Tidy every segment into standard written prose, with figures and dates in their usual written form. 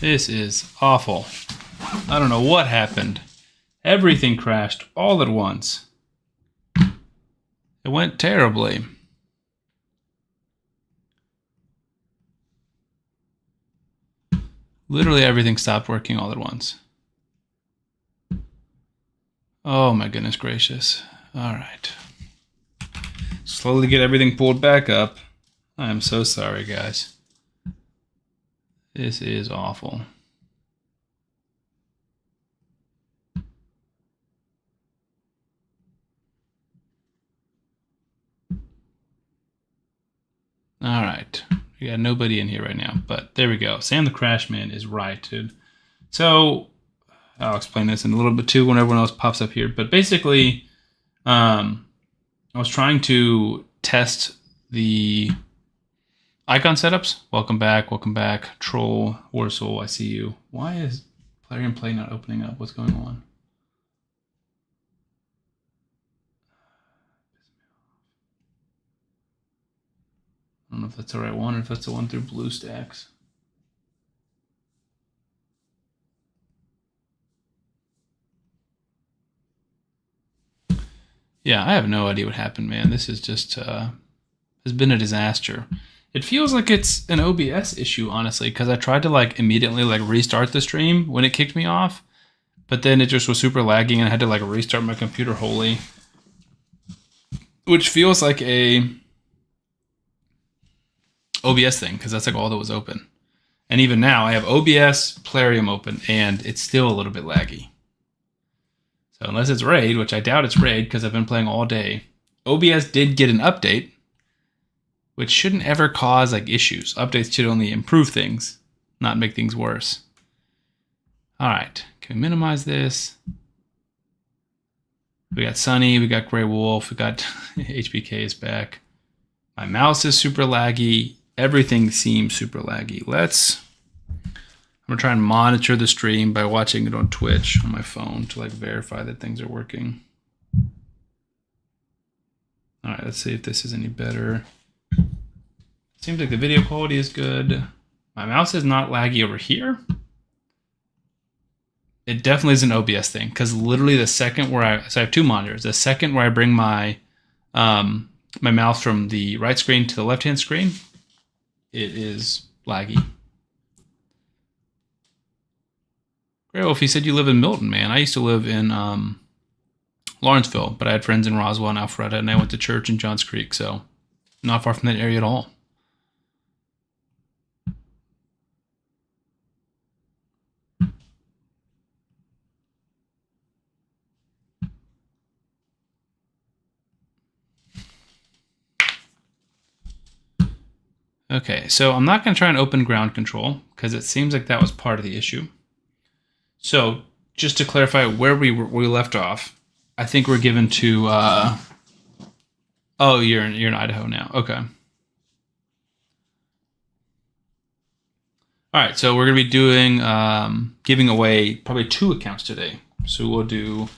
This is awful. I don't know what happened. Everything crashed all at once. It went terribly. Literally everything stopped working all at once. Oh my goodness gracious. All right. Slowly get everything pulled back up. I'm so sorry, guys. This is awful. All right. We got nobody in here right now, but there we go. Sam the Crash Man is right, dude. So I'll explain this in a little bit too when everyone else pops up here. But basically, I was trying to test the icon setups. Welcome back. Troll, Warsoul, I see you. Why is Player and Play not opening up? What's going on? I don't know if that's the right one or if that's the one through BlueStacks. Yeah, I have no idea what happened, man. This is just has been a disaster. It feels like it's an OBS issue, honestly, because I tried to like immediately like restart the stream when it kicked me off, but then it just was super lagging and I had to like restart my computer wholly, which feels like a OBS thing because that's like all that was open. And even now, I have OBS, Plarium open, and it's still a little bit laggy. So unless it's Raid, which I doubt it's Raid because I've been playing all day, OBS did get an update, which shouldn't ever cause like issues. Updates should only improve things, not make things worse. All right, can we minimize this? We got Sunny, we got Grey Wolf, we got HBK is back. My mouse is super laggy. Everything seems super laggy. I'm gonna try and monitor the stream by watching it on Twitch on my phone to like verify that things are working. All right, let's see if this is any better. Seems like the video quality is good. My mouse is not laggy over here. It definitely is an OBS thing because literally the second where I have two monitors. The second where I bring my my mouse from the right screen to the left-hand screen, it is laggy. Grey Wolf, you said you live in Milton, man. I used to live in Lawrenceville, but I had friends in Roswell and Alpharetta, and I went to church in Johns Creek, so not far from that area at all. Okay, so I'm not going to try and open ground control because it seems like that was part of the issue. So just to clarify where we left off, I think we're given to. Oh, you're in Idaho now. Okay. All right, so we're going to be doing giving away probably 2 accounts today. So we'll do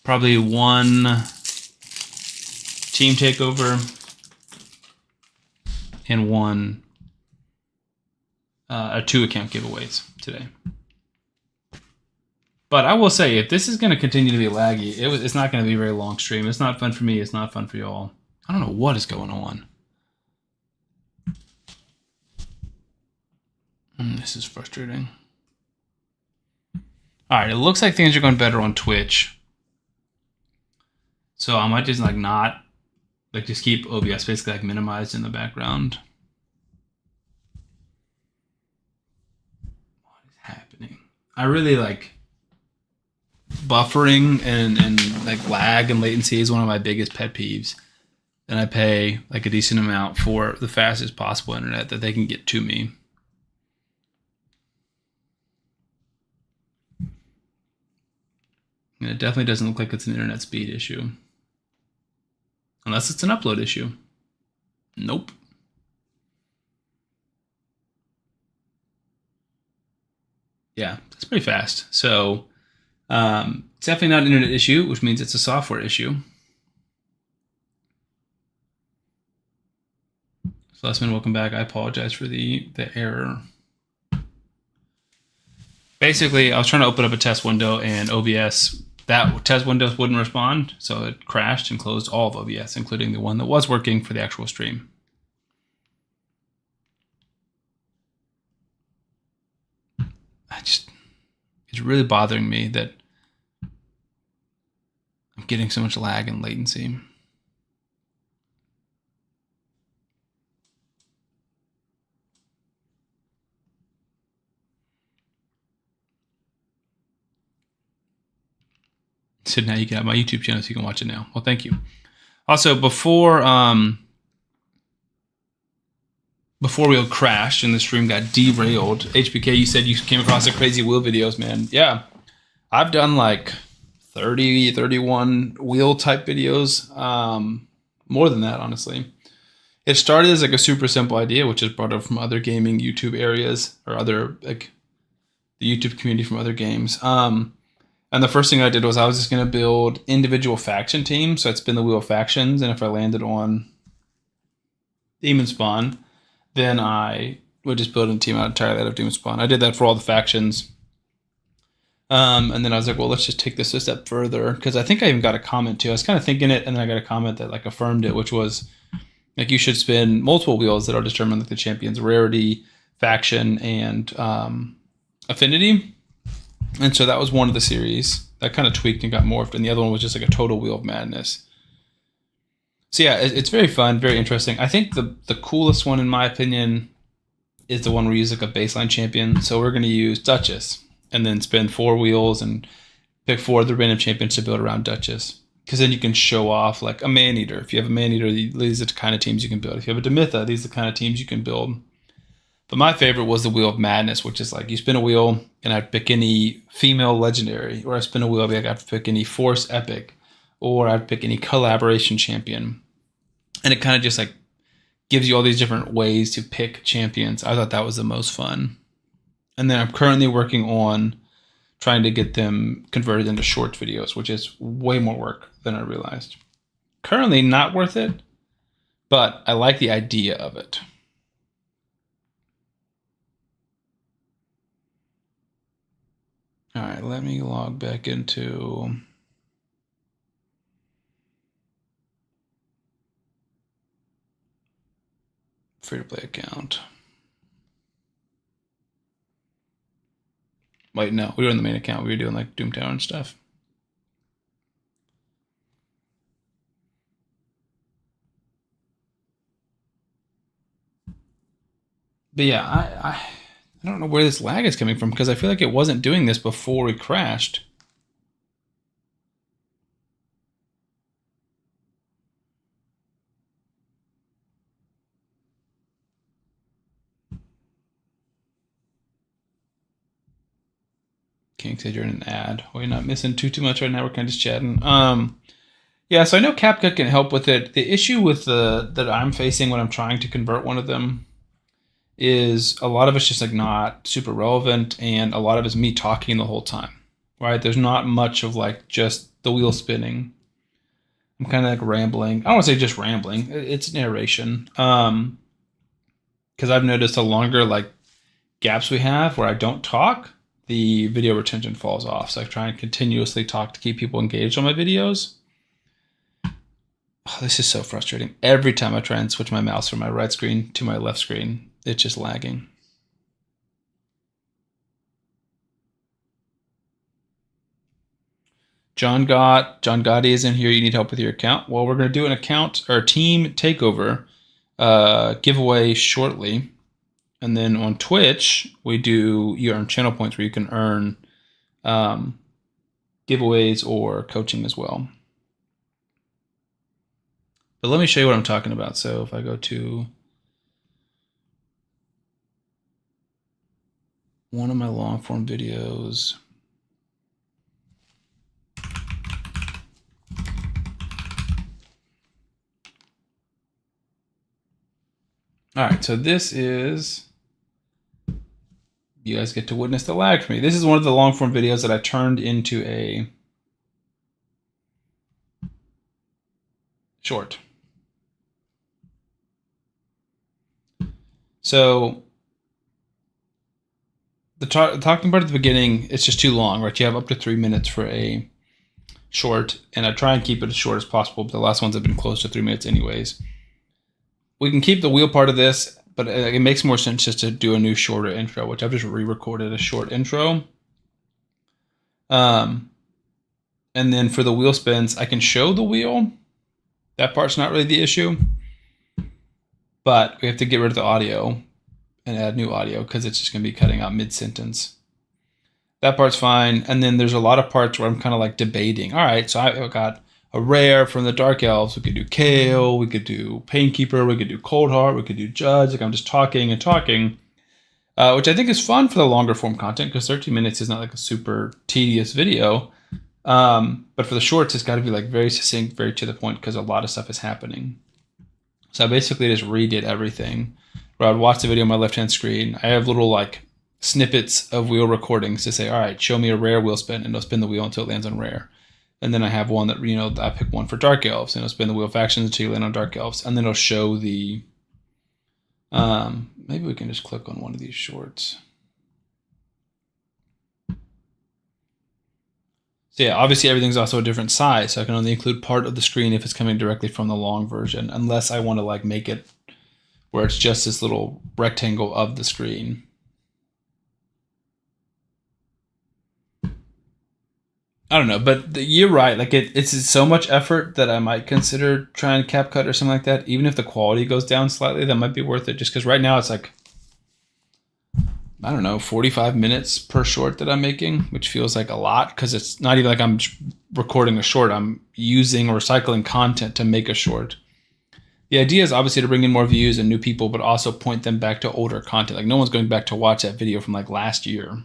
probably 1 team takeover and 1 2 account giveaways today. But I will say, if this is going to continue to be laggy, it's not going to be a very long stream. It's not fun for me. It's not fun for y'all. I don't know what is going on. This is frustrating. All right, it looks like things are going better on Twitch. So I might just like not, like just keep OBS basically like minimized in the background. What is happening? I really like buffering and like lag and latency is one of my biggest pet peeves. And I pay like a decent amount for the fastest possible internet that they can get to me. And it definitely doesn't look like it's an internet speed issue. Unless it's an upload issue. Nope. Yeah, that's pretty fast. So it's definitely not an internet issue, which means it's a software issue. Blessman, welcome back. I apologize for the error. Basically, I was trying to open up a test window and OBS, that test window wouldn't respond, so it crashed and closed all of OBS, including the one that was working for the actual stream. It's really bothering me that I'm getting so much lag and latency. So now you can have my YouTube channel, so you can watch it now. Well, thank you. Also, before we crashed and the stream got derailed, HBK, you said you came across the crazy wheel videos, man. Yeah, I've done like 30, 31 wheel type videos. More than that, honestly. It started as like a super simple idea, which is brought up from other gaming YouTube areas or other, like the YouTube community from other games. And the first thing I did was I was just going to build individual faction teams. So I'd spin the wheel of factions. And if I landed on Demon Spawn, then I would just build a team out entirely out of Demon Spawn. I did that for all the factions. And then I was like, well, let's just take this a step further. Because I think I even got a comment too. I was kind of thinking it, and then I got a comment that like affirmed it, which was like you should spin multiple wheels that are determined like the champion's rarity, faction, and affinity. And so that was one of the series that kind of tweaked and got morphed. And the other one was just like a total wheel of madness. So yeah, it's very fun, very interesting. I think the coolest one, in my opinion, is the one where we use like a baseline champion. So we're going to use Duchess and then spin 4 wheels and pick 4 of the random champions to build around Duchess. Because then you can show off like a Man-Eater. If you have a Man-Eater, these are the kind of teams you can build. If you have a Demitha, these are the kind of teams you can build. But my favorite was the Wheel of Madness, which is like you spin a wheel and I'd pick any female legendary, or I spin a wheel, I'd have to pick any Force Epic, or I'd pick any collaboration champion. And it kind of just like gives you all these different ways to pick champions. I thought that was the most fun. And then I'm currently working on trying to get them converted into short videos, which is way more work than I realized. Currently not worth it, but I like the idea of it. All right, let me log back into free-to-play account. Wait, no, we were in the main account. We were doing like Doom Tower and stuff. But yeah, I don't know where this lag is coming from because I feel like it wasn't doing this before we crashed. King said you're in an ad. Well, you're not missing too much right now. We're kind of just chatting. Yeah, so I know CapCut can help with it. The issue with that I'm facing when I'm trying to convert one of them is a lot of it's just like not super relevant, and a lot of it's me talking the whole time, right? There's not much of like just the wheel spinning. I'm kind of like rambling. I don't want to say just rambling. It's narration. Because I've noticed the longer like gaps we have where I don't talk, the video retention falls off. So I try and continuously talk to keep people engaged on my videos. Oh, this is so frustrating. Every time I try and switch my mouse from my right screen to my left screen, it's just lagging. John Gotti is in here. You need help with your account. Well, we're going to do an account or team takeover giveaway shortly. And then on Twitch, you earn channel points where you can earn giveaways or coaching as well. But let me show you what I'm talking about. So if I go to one of my long form videos. All right, so this is, you guys get to witness the lag for me. This is one of the long form videos that I turned into a short. So the talking part at the beginning, it's just too long, right? You have up to 3 minutes for a short, and I try and keep it as short as possible, but the last ones have been close to 3 minutes anyways. We can keep the wheel part of this, but it makes more sense just to do a new shorter intro, which I've just re-recorded a short intro. And then for the wheel spins, I can show the wheel. That part's not really the issue, but we have to get rid of the audio and add new audio because it's just going to be cutting out mid-sentence. That part's fine. And then there's a lot of parts where I'm kind of like debating. All right, so I got a rare from the Dark Elves. We could do Kale, we could do Painkeeper, we could do Coldheart, we could do Judge. Like I'm just talking and talking, which I think is fun for the longer form content because 13 minutes is not like a super tedious video. But for the shorts, it's got to be like very succinct, very to the point because a lot of stuff is happening. So I basically just redid everything. Where I'd watch the video on my left-hand screen. I have little like snippets of wheel recordings to say, all right, show me a rare wheel spin, and it'll spin the wheel until it lands on rare. And then I have one that, I pick one for Dark Elves, and it'll spin the wheel of actions until you land on Dark Elves. And then it'll show the, maybe we can just click on one of these shorts. So yeah, obviously everything's also a different size, so I can only include part of the screen if it's coming directly from the long version, unless I want to like make it where it's just this little rectangle of the screen. I don't know, but you're right. Like it's so much effort that I might consider trying CapCut or something like that. Even if the quality goes down slightly, that might be worth it. Just because right now it's like, I don't know, 45 minutes per short that I'm making, which feels like a lot because it's not even like I'm recording a short. I'm using or recycling content to make a short. The idea is obviously to bring in more views and new people, but also point them back to older content. Like no one's going back to watch that video from like last year.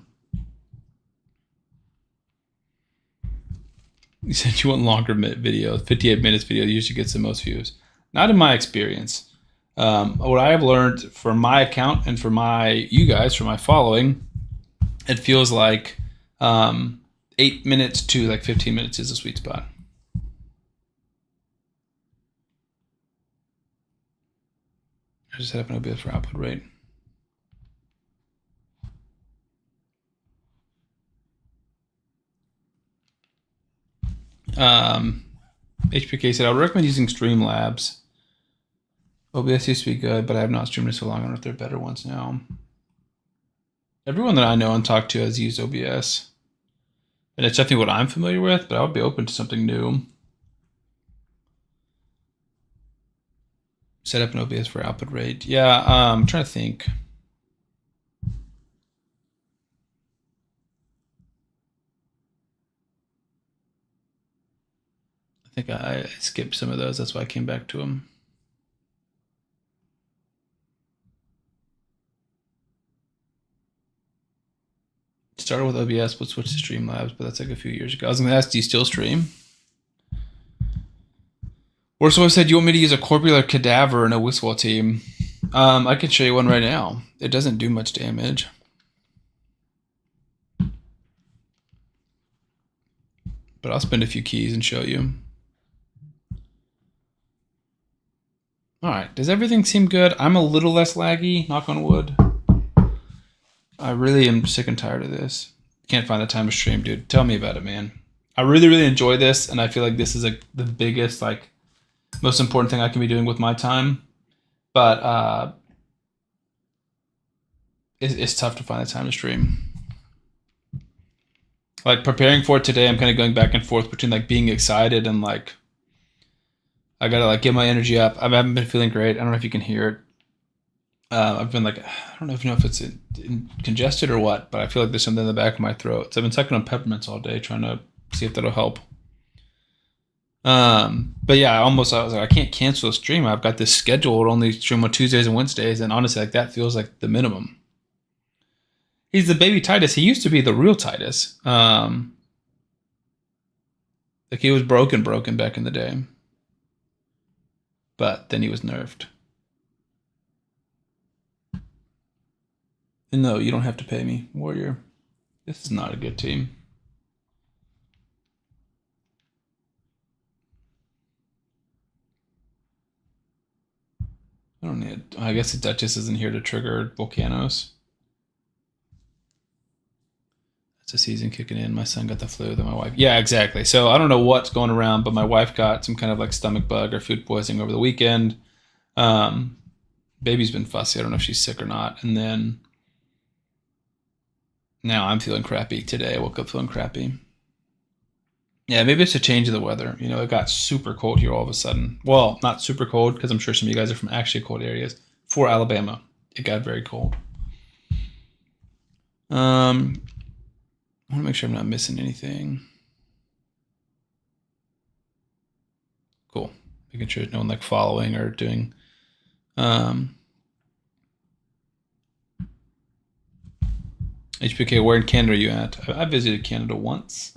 You said you want longer videos. 58 minutes video usually gets the most views. Not in my experience. What I have learned for my account and for you guys, for my following, it feels like 8 minutes to like 15 minutes is a sweet spot. I just set up an OBS for output rate. HPK said, I would recommend using Streamlabs. OBS used to be good, but I have not streamed it so long. I don't know if there are better ones now. Everyone that I know and talk to has used OBS. And it's definitely what I'm familiar with, but I would be open to something new. Set up an OBS for output rate. Yeah, I'm trying to think. I think I skipped some of those. That's why I came back to them. Started with OBS, but switched to Streamlabs, but that's like a few years ago. I was going to ask, do you still stream? Or someone said, you want me to use a Corbular Cadaver in a Whistle team? I can show you one right now. It doesn't do much damage. But I'll spend a few keys and show you. All right, does everything seem good? I'm a little less laggy, knock on wood. I really am sick and tired of this. Can't find the time to stream, dude. Tell me about it, man. I really, really enjoy this, and I feel like this is the biggest, like, most important thing I can be doing with my time. But it's tough to find the time to stream. Like, preparing for it today, I'm kind of going back and forth between, like, being excited and, like, I gotta, like, get my energy up. I haven't been feeling great. I don't know if you can hear it. I've been, like, I don't know if it's congested or what, but I feel like there's something in the back of my throat. So I've been sucking on peppermints all day, trying to see if that'll help. But yeah, I was like, I can't cancel a stream. I've got this scheduled, only stream on Tuesdays and Wednesdays, and honestly, like, that feels like the minimum. He's the baby Titus. He used to be the real Titus. Like, he was broken back in the day. But then he was nerfed. And no, you don't have to pay me, Warrior. This is not a good team. I don't need. I guess the Duchess isn't here to trigger volcanoes. It's a season kicking in. My son got the flu. Then my wife. Yeah, exactly. So I don't know what's going around, but my wife got some kind of like stomach bug or food poisoning over the weekend. Um, Baby's been fussy. I don't know if she's sick or not. And then now I'm feeling crappy today. I woke up feeling crappy. Yeah, maybe it's a change of the weather. You know, it got super cold here all of a sudden. Well, not super cold because I'm sure some of you guys are from actually cold areas. For Alabama, it got very cold. I want to make sure I'm not missing anything. Cool. Making sure no one like following or doing. HPK, where in Canada are you at? I visited Canada once.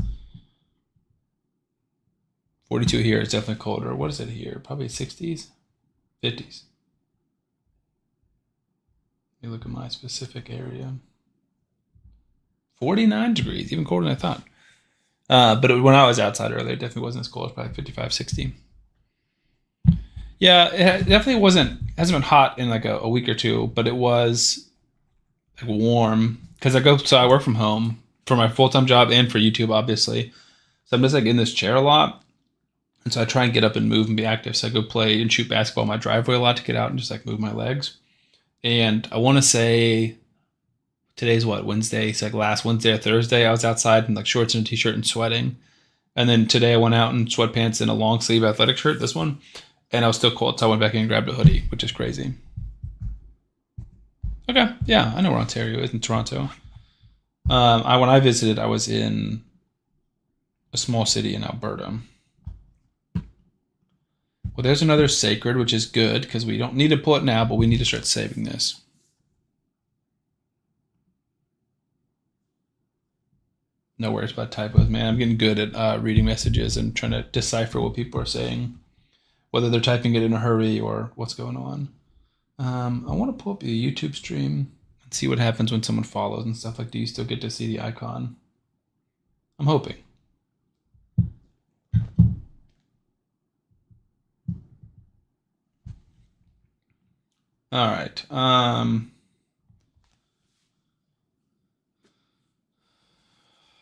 42 here is definitely colder. What is it here? Probably 60s, 50s. Let me look at my specific area. 49 degrees, even colder than I thought. But when I was outside earlier, it definitely wasn't as cold. It was probably 55, 60. Yeah, it definitely hasn't been hot in like a week or two, but it was like warm because I work from home for my full-time job and for YouTube, obviously. So I'm just like in this chair a lot. And so I try and get up and move and be active. So I go play and shoot basketball in my driveway a lot to get out and just like move my legs. And I want to say today's what, Wednesday? So like last Wednesday or Thursday, I was outside in like shorts and a t-shirt and sweating. And then today I went out in sweatpants and a long sleeve athletic shirt, this one. And I was still cold, so I went back in and grabbed a hoodie, which is crazy. Okay, yeah, I know where Ontario is in Toronto. When I visited, I was in a small city in Alberta. Well, there's another sacred, which is good because we don't need to pull it now, but we need to start saving this. No worries about typos, man. I'm getting good at reading messages and trying to decipher what people are saying, whether they're typing it in a hurry or what's going on. I want to pull up a YouTube stream and see what happens when someone follows and stuff. Like, do you still get to see the icon? I'm hoping. All right.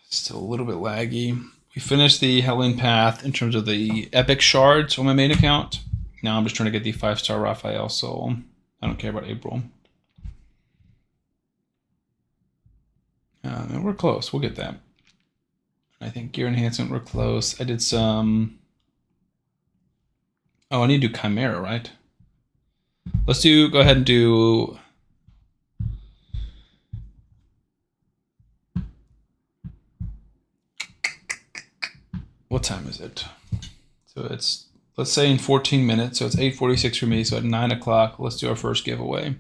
Still a little bit laggy. We finished the Hellene Path in terms of the epic shards on my main account. Now I'm just trying to get the 5-star Raphael soul. I don't care about April. And we're close. We'll get that. I think gear enhancement, we're close. I did some... Oh, I need to do Chimera, right? Let's go ahead and do... What time is it? So it's, let's say in 14 minutes. So it's 8:46 for me. So at 9 o'clock, let's do our first giveaway.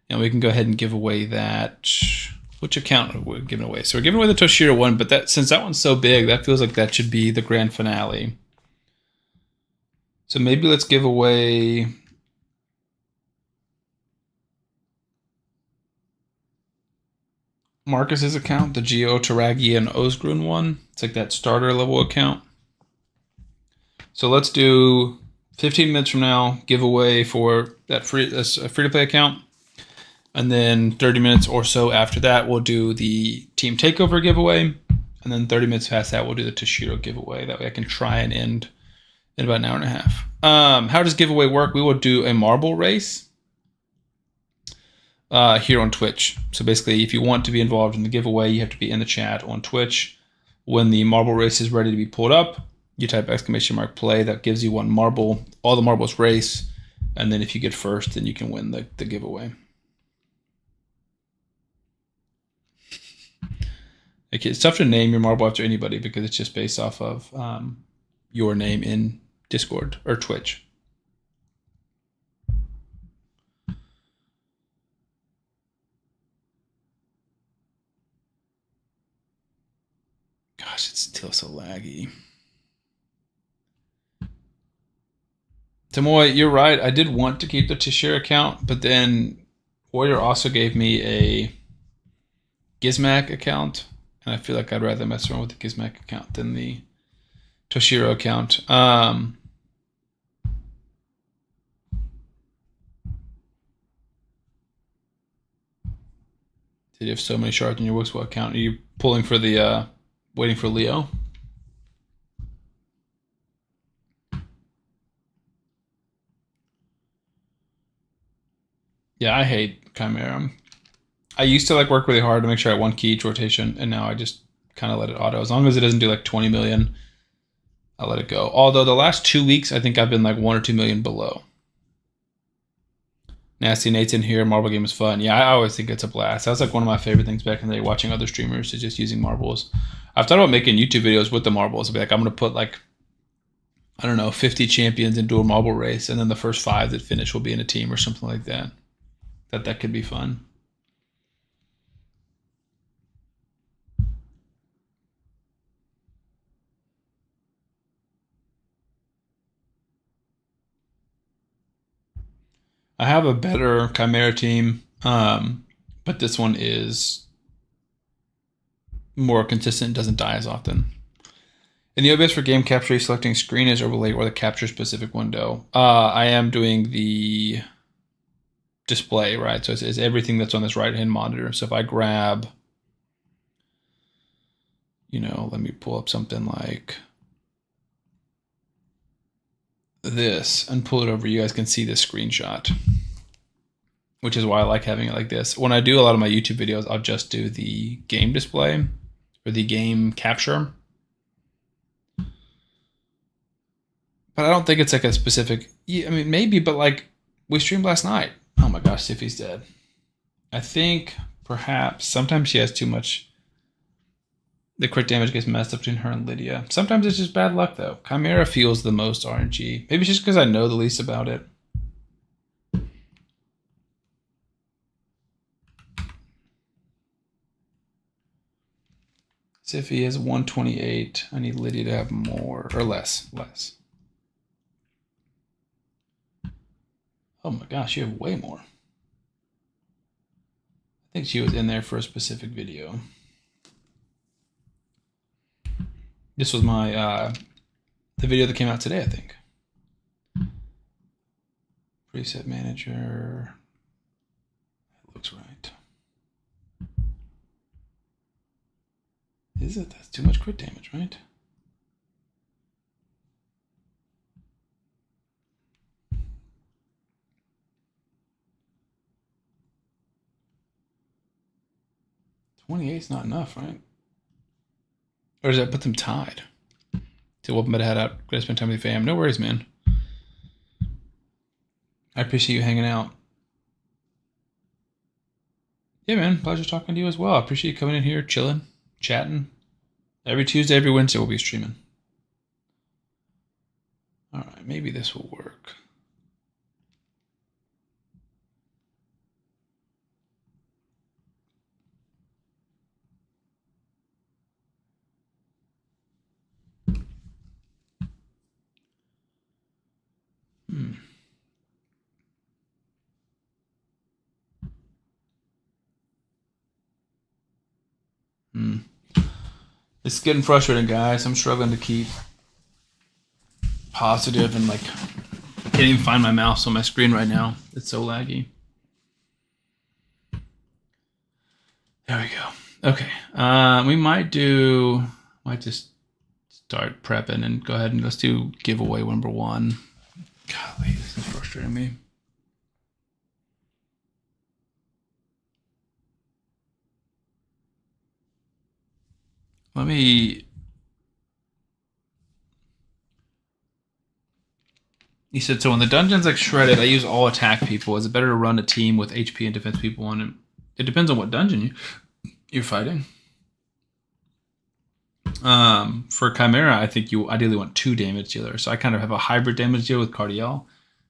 And we can go ahead and give away that. Which account are we giving away? So we're giving away the Toshiro one, but since that one's so big, that feels like that should be the grand finale. So maybe let's give away... Marcus's account, the Geo Taragi and Osgrun one. It's like that starter level account. So let's do 15 minutes from now, giveaway for that free to play account. And then 30 minutes or so after that, we'll do the Team Takeover giveaway. And then 30 minutes past that, we'll do the Toshiro giveaway. That way I can try and end in about an hour and a half. How does giveaway work? We will do a marble race here on Twitch. So basically, if you want to be involved in the giveaway, you have to be in the chat on Twitch. When the marble race is ready to be pulled up, you type !play. That gives you one marble, all the marbles race. And then if you get first, then you can win the giveaway. Okay, it's tough to name your marble after anybody because it's just based off of your name in Discord or Twitch. Gosh, it's still so laggy. Tomoy, you're right. I did want to keep the Toshiro account, but then Warrior also gave me a Gizmac account, and I feel like I'd rather mess around with the Gizmac account than the Toshiro account. Did you have so many shards in your Wixwell account? Are you pulling for the waiting for Leo? Yeah, I hate Chimera. I used to like work really hard to make sure I had one key each rotation, and now I just kind of let it auto. As long as it doesn't do like 20 million, I'll let it go. Although the last 2 weeks, I think I've been like 1 or 2 million below. Nasty Nate's in here. Marble game is fun. Yeah, I always think it's a blast. That was like one of my favorite things back in the day, watching other streamers is just using marbles. I've thought about making YouTube videos with the marbles. I'll be like, I'm gonna put like, I don't know, 50 champions into a marble race, and then the first 5 that finish will be in a team or something like that. That could be fun. I have a better Chimera team, but this one is more consistent, doesn't die as often. In the OBS for game capture, are you selecting screen as overlay or the capture specific window? I am doing the display, right? So it's everything that's on this right hand monitor. So if I grab, let me pull up something like this and pull it over, you guys can see this screenshot, which is why I like having it like this. When I do a lot of my YouTube videos, I'll just do the game display or the game capture. But I don't think it's like a specific, I mean, maybe, but like we streamed last night. Oh my gosh, Siffy's dead. I think perhaps sometimes she has too much. The crit damage gets messed up between her and Lydia. Sometimes it's just bad luck, though. Chimera feels the most RNG. Maybe it's just because I know the least about it. Siffy is 128. I need Lydia to have more, or less. Oh my gosh, you have way more. I think she was in there for a specific video. This was my the video that came out today, I think. Preset manager. That looks right. Is it? That's too much crit damage, right? $28's not enough, right? Or does that put them tied? To open my head out. Gotta spend time with the fam. No worries, man. I appreciate you hanging out. Yeah, man. Pleasure talking to you as well. I appreciate you coming in here, chilling, chatting. Every Tuesday, every Wednesday, we'll be streaming. All right, maybe this will work. It's getting frustrating, guys. I'm struggling to keep positive and like can't even find my mouse on my screen right now. It's so laggy. There we go. Okay. We might just start prepping and go ahead and let's do giveaway number 1. Golly, this is frustrating me. You said, so when the dungeon's like shredded, I use all attack people. Is it better to run a team with HP and defense people on it? It depends on what dungeon you're fighting. For Chimera, I think you ideally want 2 damage dealers. So I kind of have a hybrid damage dealer with Cardiel,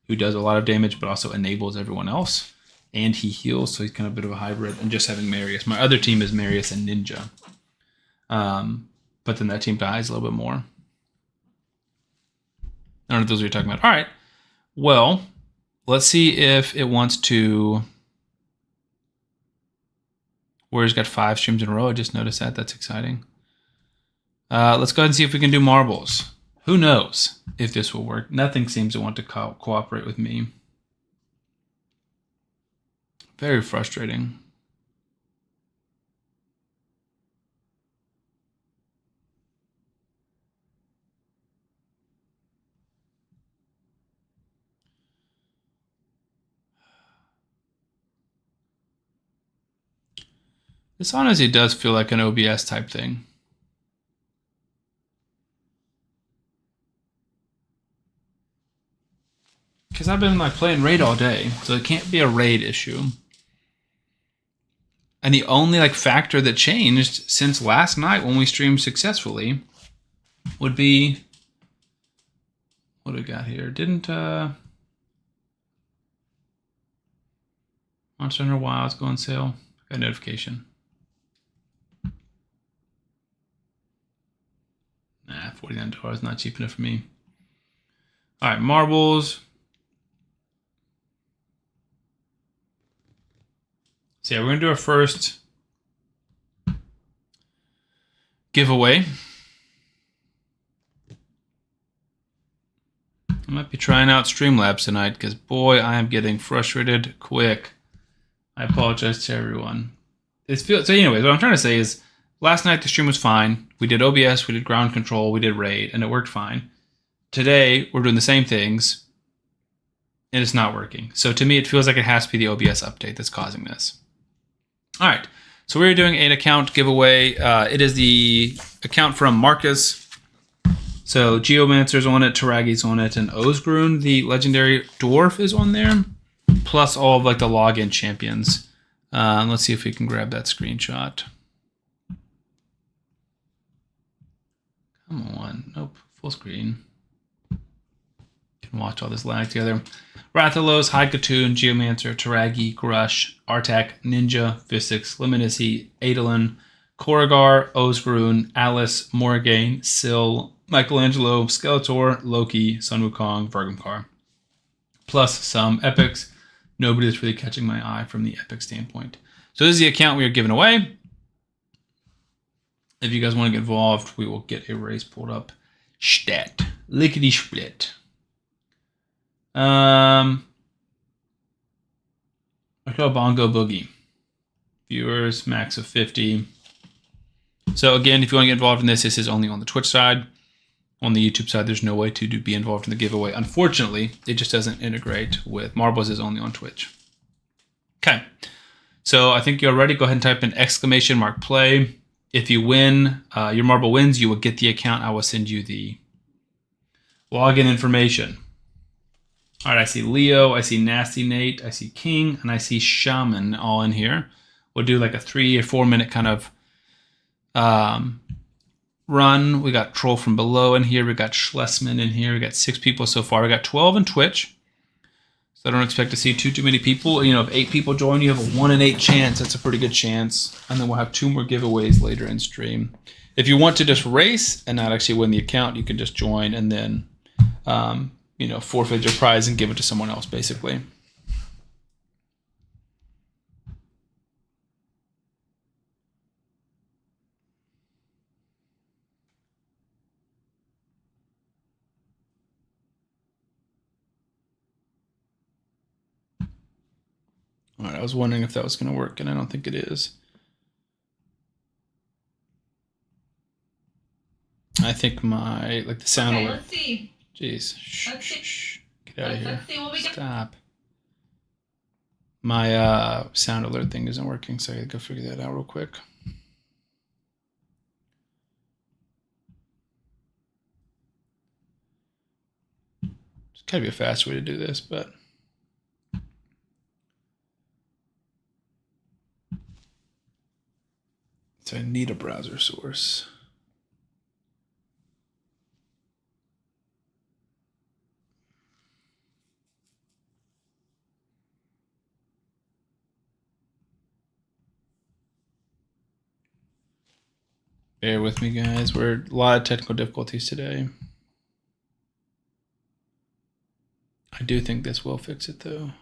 who does a lot of damage but also enables everyone else. And he heals, so he's kind of a bit of a hybrid. And just having Marius. My other team is Marius and Ninja. But then that team dies a little bit more. I don't know if those are what you're talking about. All right. Well, let's see if it wants to. Warriors got 5 streams in a row. I just noticed that. That's exciting. Let's go ahead and see if we can do marbles. Who knows if this will work? Nothing seems to want to cooperate with me. Very frustrating. This honestly does feel like an OBS type thing. Because I've been like playing raid all day, so it can't be a raid issue. And the only like factor that changed since last night when we streamed successfully would be, what do we got here? Didn't Monster Hunter Wilds go on sale? Got a notification. Nah, $49, not cheap enough for me. All right, marbles. So yeah, we're gonna do our first giveaway. I might be trying out Streamlabs tonight because boy, I am getting frustrated quick. I apologize to everyone. So anyways, what I'm trying to say is last night the stream was fine. We did OBS, we did ground control, we did raid, and it worked fine. Today, we're doing the same things, and it's not working. So to me, it feels like it has to be the OBS update that's causing this. All right, so we're doing an account giveaway. It is the account from Marcus. So Geomancer's on it, Taragi's on it, and Osgrun, the legendary dwarf, is on there. Plus all of like the login champions. Let's see if we can grab that screenshot. Come on, nope, full screen. Can watch all this lag together. Rathalos, Hydkatoon, Geomancer, Taragi, Grush, Artak, Ninja, Visix, Luminisci, Adolin, Korrigar, Osgrun, Alice, Morrigan, Syl, Michelangelo, Skeletor, Loki, Sun Wukong, Vergamkar. Plus some epics. Nobody is really catching my eye from the epic standpoint. So this is the account we are giving away. If you guys want to get involved, we will get a race pulled up. Stat. Lickety split. I call Bongo Boogie. Viewers, max of 50. So again, if you want to get involved in this is only on the Twitch side. On the YouTube side, there's no way to be involved in the giveaway. Unfortunately, it just doesn't integrate with Marbles is only on Twitch. Okay. So I think you're ready. Go ahead and type in !play. If you win, your marble wins, you will get the account. I will send you the login information. All right, I see Leo, I see Nasty Nate, I see King, and I see Shaman all in here. We'll do like a 3 or 4 minute kind of run. We got Troll from Below in here. We got Schlesman in here. We got 6 people so far. We got 12 in Twitch. So I don't expect to see too many people. You know, if 8 people join, you have a 1 in 8 chance. That's a pretty good chance. And then we'll have 2 more giveaways later in stream. If you want to just race and not actually win the account, you can just join and then you know, forfeit your prize and give it to someone else, basically. All right, I was wondering if that was going to work, and I don't think it is. I think the sound alert. Let's see. Jeez. Shh. Get out of here. Let's see what we got. Stop. My sound alert thing isn't working, so I gotta go figure that out real quick. There's gotta be a fast way to do this, but so I need a browser source. Bear with me, guys. We're a lot of technical difficulties today. I do think this will fix it, though.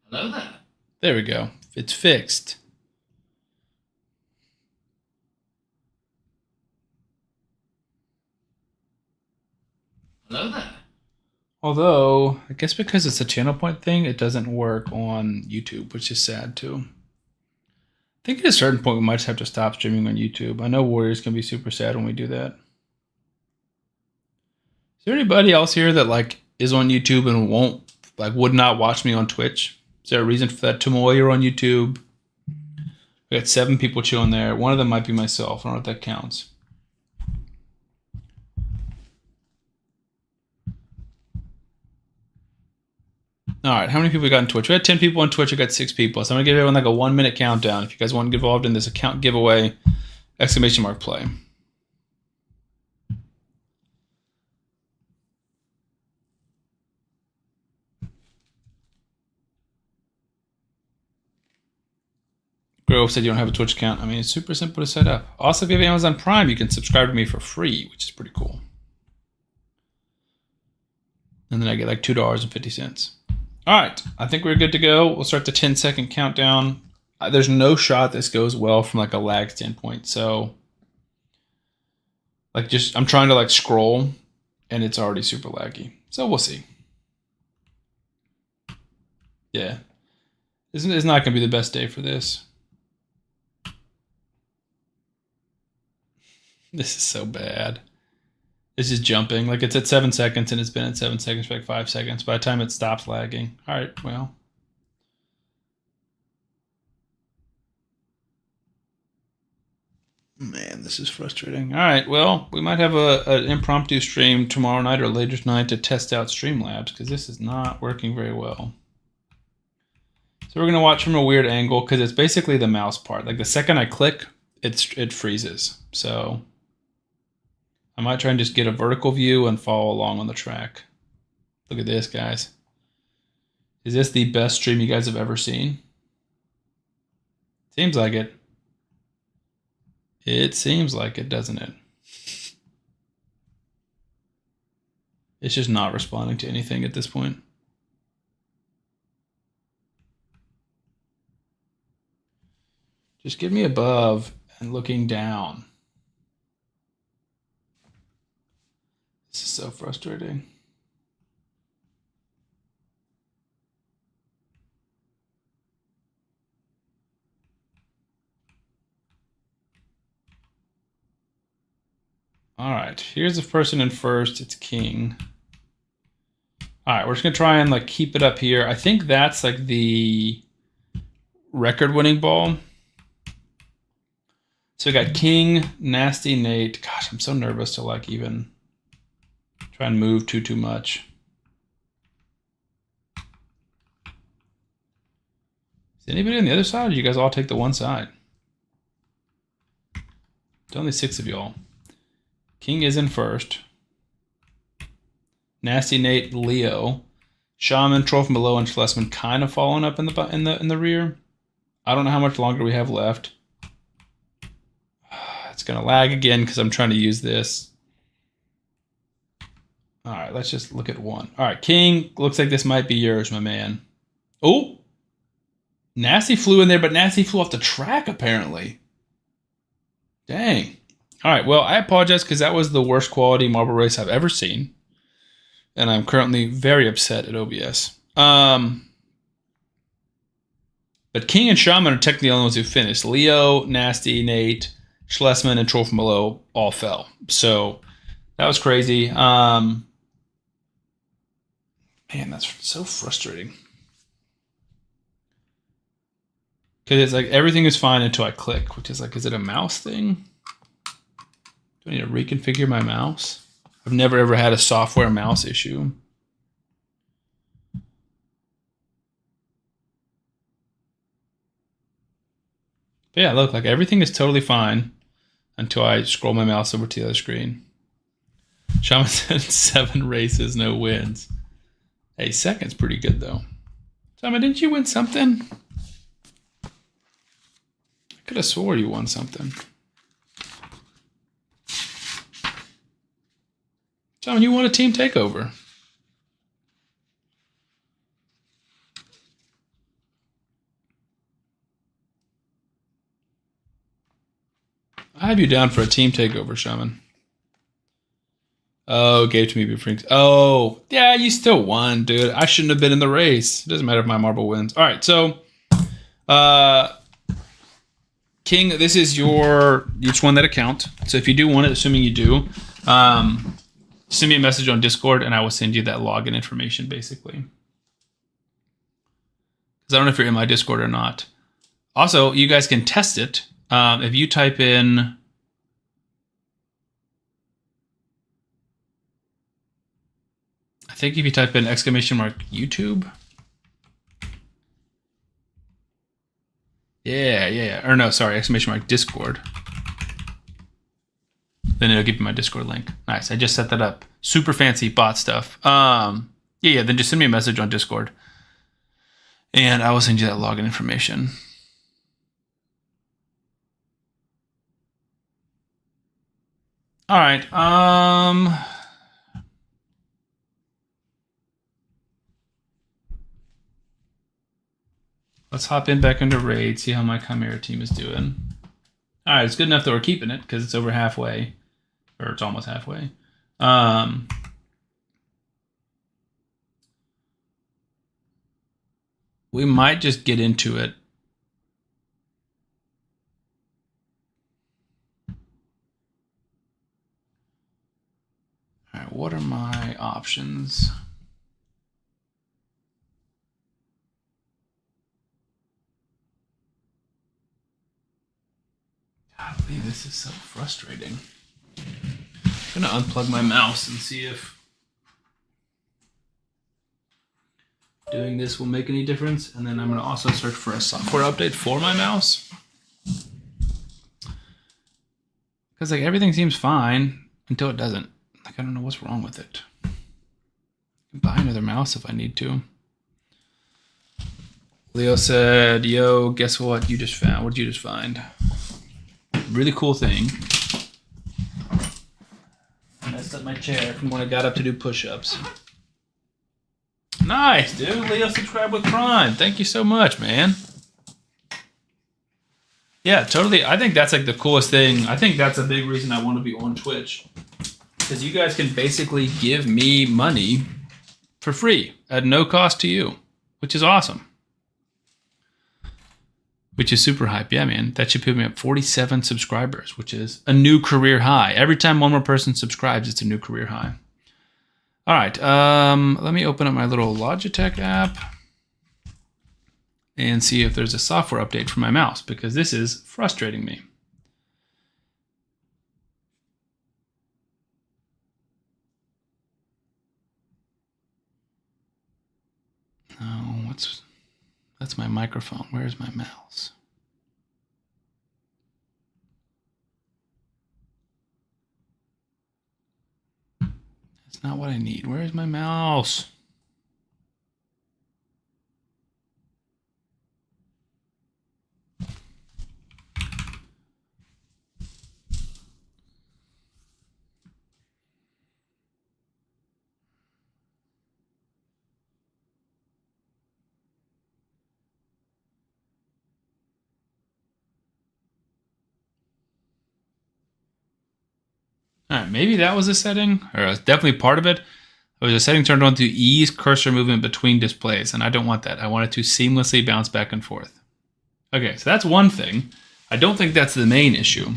Hello there. There we go. It's fixed. Hello there. Although, I guess because it's a channel point thing, it doesn't work on YouTube, which is sad too. I think at a certain point we might just have to stop streaming on YouTube. I know Warriors can be super sad when we do that. Is there anybody else here that like is on YouTube and would not watch me on Twitch? Is there a reason for that? Tomoe, you're on YouTube. We got 7 people chilling there. One of them might be myself. I don't know if that counts. All right, how many people we got on Twitch? We had 10 people on Twitch. We got 6 people. So I'm gonna give everyone like a 1-minute countdown. If you guys want to get involved in this account giveaway, !play. Grove said you don't have a Twitch account. I mean, it's super simple to set up. Also, if you have Amazon Prime, you can subscribe to me for free, which is pretty cool. And then I get like $2.50. All right, I think we're good to go. We'll start the 10-second countdown. There's no shot this goes well from like a lag standpoint. So like I'm trying to like scroll and it's already super laggy. So we'll see. Yeah. It's not going to be the best day for this. This is so bad. This is jumping. Like it's at 7 seconds and it's been at 7 seconds for like 5 seconds. By the time it stops lagging. All right, well. Man, this is frustrating. All right, well, we might have an impromptu stream tomorrow night or later tonight to test out Streamlabs because this is not working very well. So we're going to watch from a weird angle because it's basically the mouse part. Like the second I click, it freezes. So I might try and just get a vertical view and follow along on the track. Look at this, guys. Is this the best stream you guys have ever seen? Seems like it. It seems like it, doesn't it? It's just not responding to anything at this point. Just give me above and looking down. This is so frustrating. All right, here's the person in first. It's King. All right, we're just gonna try and like keep it up here. I think that's like the record-winning ball. So we got King, Nasty Nate. Gosh, I'm so nervous to like even try and move too much. Is anybody on the other side, or do you guys all take the one side? There's only 6 of y'all. King is in first. Nasty Nate, Leo, Shaman, Troll from below, and Schlesman kind of following up in the rear. I don't know how much longer we have left. It's gonna lag again because I'm trying to use this. All right, let's just look at one. All right, King, looks like this might be yours, my man. Oh, Nasty flew in there, but Nasty flew off the track apparently. Dang. All right, well, I apologize because that was the worst quality marble race I've ever seen. And I'm currently very upset at OBS. But King and Shaman are technically the only ones who finished. Leo, Nasty, Nate, Schlesman, and Troll from below all fell. So that was crazy. Man, that's so frustrating. Because it's like everything is fine until I click, which is like, is it a mouse thing? Do I need to reconfigure my mouse? I've never ever had a software mouse issue. But yeah, look, like everything is totally fine until I scroll my mouse over to the other screen. Shaman said 7 races, no wins. Hey, second's pretty good though. Shaman, didn't you win something? I could have swore you won something. Shaman, you won a team takeover. I have you down for a team takeover, Shaman. Oh, gave to me before. Oh, yeah, you still won, dude. I shouldn't have been in the race. It doesn't matter if my marble wins. All right, so, King, this is you just won that account. So if you do want it, assuming you do, send me a message on Discord, and I will send you that login information, basically. Because I don't know if you're in my Discord or not. Also, you guys can test it. If you type in... I think if you type in !YouTube. Yeah. Or no, sorry, !Discord. Then it'll give you my Discord link. Nice. I just set that up. Super fancy bot stuff. Yeah. Then just send me a message on Discord, and I will send you that login information. All right. Let's hop in back into Raid, see how my Chimera team is doing. All right, it's good enough that we're keeping it because it's over halfway, or it's almost halfway. We might just get into it. All right, what are my options? Golly, this is so frustrating. I'm gonna unplug my mouse and see if doing this will make any difference. And then I'm gonna also search for a software update for my mouse. Because like everything seems fine until it doesn't. Like I don't know what's wrong with it. I can buy another mouse if I need to. Leo said, yo, guess what you just found? What did you just find? Really cool thing. I messed up my chair from when I got up to do push-ups. Nice, dude. Leo subscribed with Prime. Thank you so much, man. Yeah, totally. I think that's like the coolest thing. I think that's a big reason I want to be on Twitch. Because you guys can basically give me money for free at no cost to you, which is awesome. Which is super hype. Yeah, man. That should put me at 47 subscribers, which is a new career high. Every time one more person subscribes, it's a new career high. All right. Let me open up my little Logitech app and see if there's a software update for my mouse, because this is frustrating me. Oh, that's my microphone. Where's my mouse? That's not what I need. Where's my mouse? All right, maybe that was a setting, or it's definitely part of it. It was a setting turned on to ease cursor movement between displays, and I don't want that. I want it to seamlessly bounce back and forth. Okay, so that's one thing. I don't think that's the main issue.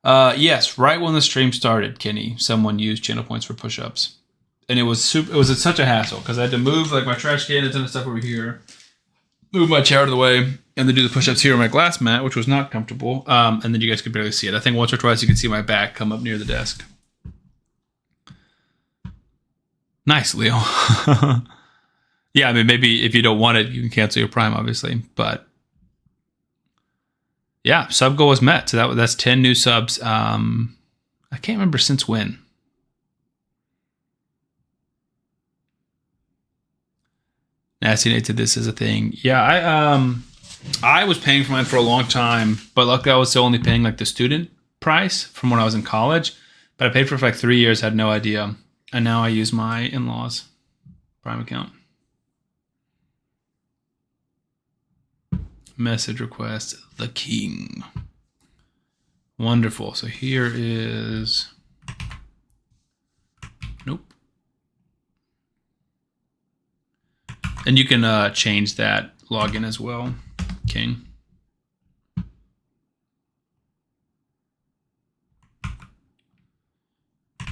Yes, right when the stream started, Kenny, someone used channel points for push-ups, and it was such a hassle because I had to move like my trash can and stuff over here, move my chair out of the way, and then do the push-ups here on my glass mat, which was not comfortable. And then you guys could barely see it. I think once or twice you could see my back come up near the desk. Nice, Leo. Yeah, I mean, maybe if you don't want it, you can cancel your Prime, obviously. But yeah, sub goal was met. So that's 10 new subs. I can't remember since when. Nasty Nate said this is a thing. Yeah, I was paying for mine for a long time, but luckily I was still only paying like the student price from when I was in college. But I paid for it for like 3 years, had no idea. And now I use my in-laws' Prime account. Message request, the king. Wonderful. So here is Nope. And you can change that login as well, King. I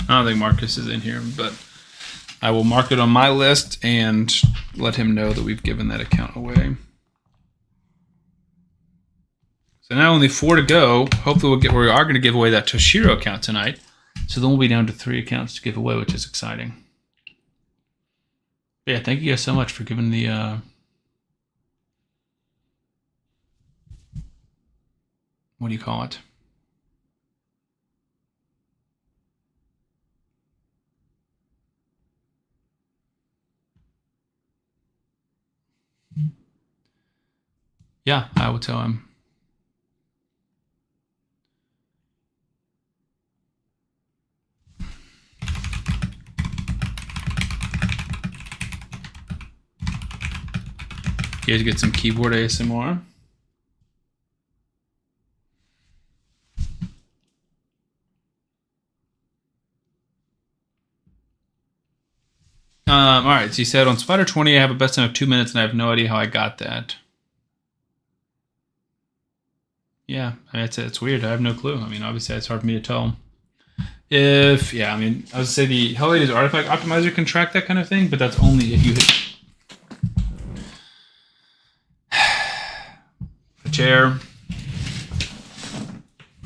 don't think Marcus is in here, but I will mark it on my list and let him know that we've given that account away. So now only 4 to go. Hopefully we are going to give away that Toshiro account tonight. So then we'll be down to 3 accounts to give away, which is exciting. But yeah, thank you guys so much for giving the what do you call it? Yeah, I will tell him. You guys get some keyboard ASMR. All right, so he said on Spider 20, I have a best time of 2 minutes, and I have no idea how I got that. Yeah, I mean, it's weird. I have no clue. I mean, obviously, it's hard for me to tell. I would say the Hell Lady's Artifact Optimizer can track that kind of thing, but that's only if you hit the chair.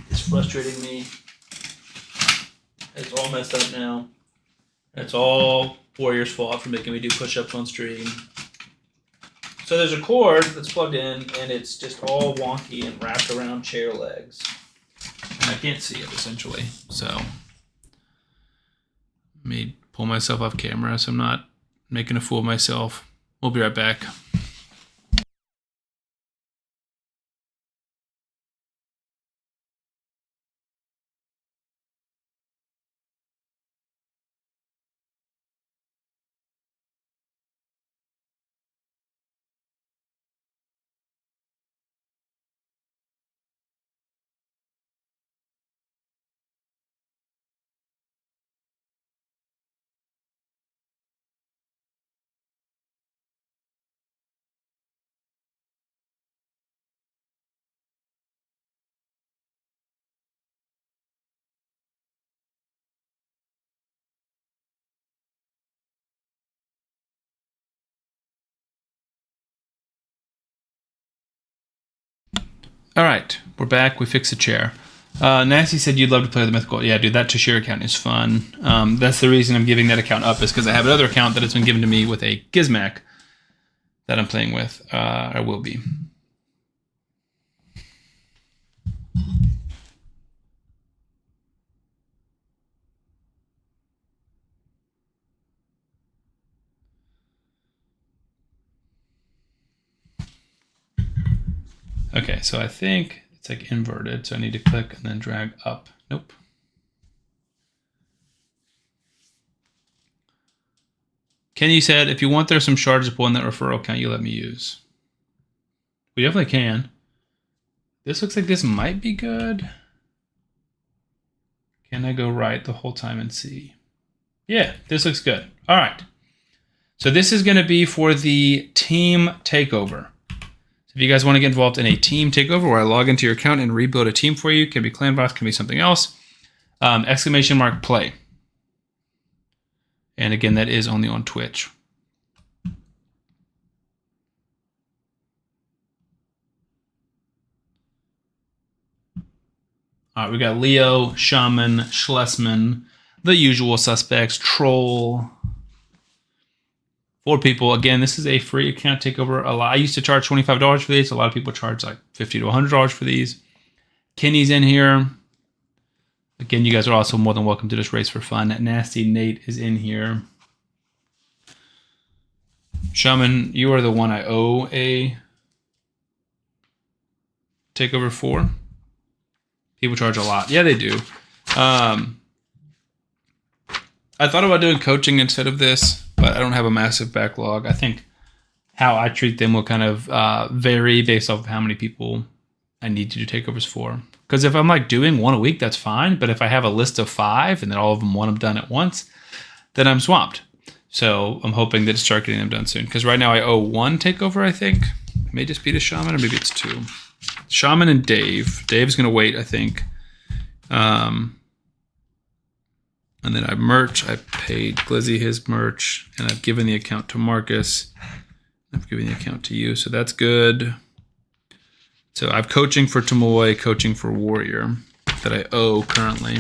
It's frustrating me. It's all messed up now. It's all Warrior's fault for making me do push-ups on stream. So there's a cord that's plugged in, and it's just all wonky and wrapped around chair legs. And I can't see it, essentially. So let me pull myself off camera so I'm not making a fool of myself. We'll be right back. All right, we're back. We fixed the chair. Nasty said you'd love to play with the Mythical. Yeah, dude, that Toshiro account is fun. That's the reason I'm giving that account up, is because I have another account that has been given to me with a Gizmac that I'm playing with. I will be. Okay, so I think it's like inverted, so I need to click and then drag up. Nope. Kenny said, if you want there some shards to pull in that referral account, you let me use. We definitely can. This looks like this might be good. Can I go right the whole time and see? Yeah, this looks good. All right. So this is going to be for the team takeover. So if you guys want to get involved in a team takeover where I log into your account and rebuild a team for you, can be Clanbox, can be something else, ! Play. And again, that is only on Twitch. All right, we got Leo, Shaman, Schlesman, the usual suspects, Troll. 4 people. Again, this is a free account takeover. I used to charge $25 for these. A lot of people charge like $50 to $100 for these. Kenny's in here. Again, you guys are also more than welcome to just race for fun. Nasty Nate is in here. Shaman, you are the one I owe a takeover for. People charge a lot. Yeah, they do. I thought about doing coaching instead of this, but I don't have a massive backlog. I think how I treat them will kind of vary based off of how many people I need to do takeovers for. Because if I'm like doing one a week, that's fine. But if I have a list of 5 and then all of them want them done at once, then I'm swamped. So I'm hoping that to start getting them done soon. Because right now I owe 1 takeover, I think. It may just be to Shaman, or maybe it's 2. Shaman and Dave. Dave's going to wait, I think. And then I paid Glizzy his merch, and I've given the account to Marcus. I've given the account to you, so that's good. So I'm coaching for Tomoe, coaching for Warrior that I owe currently.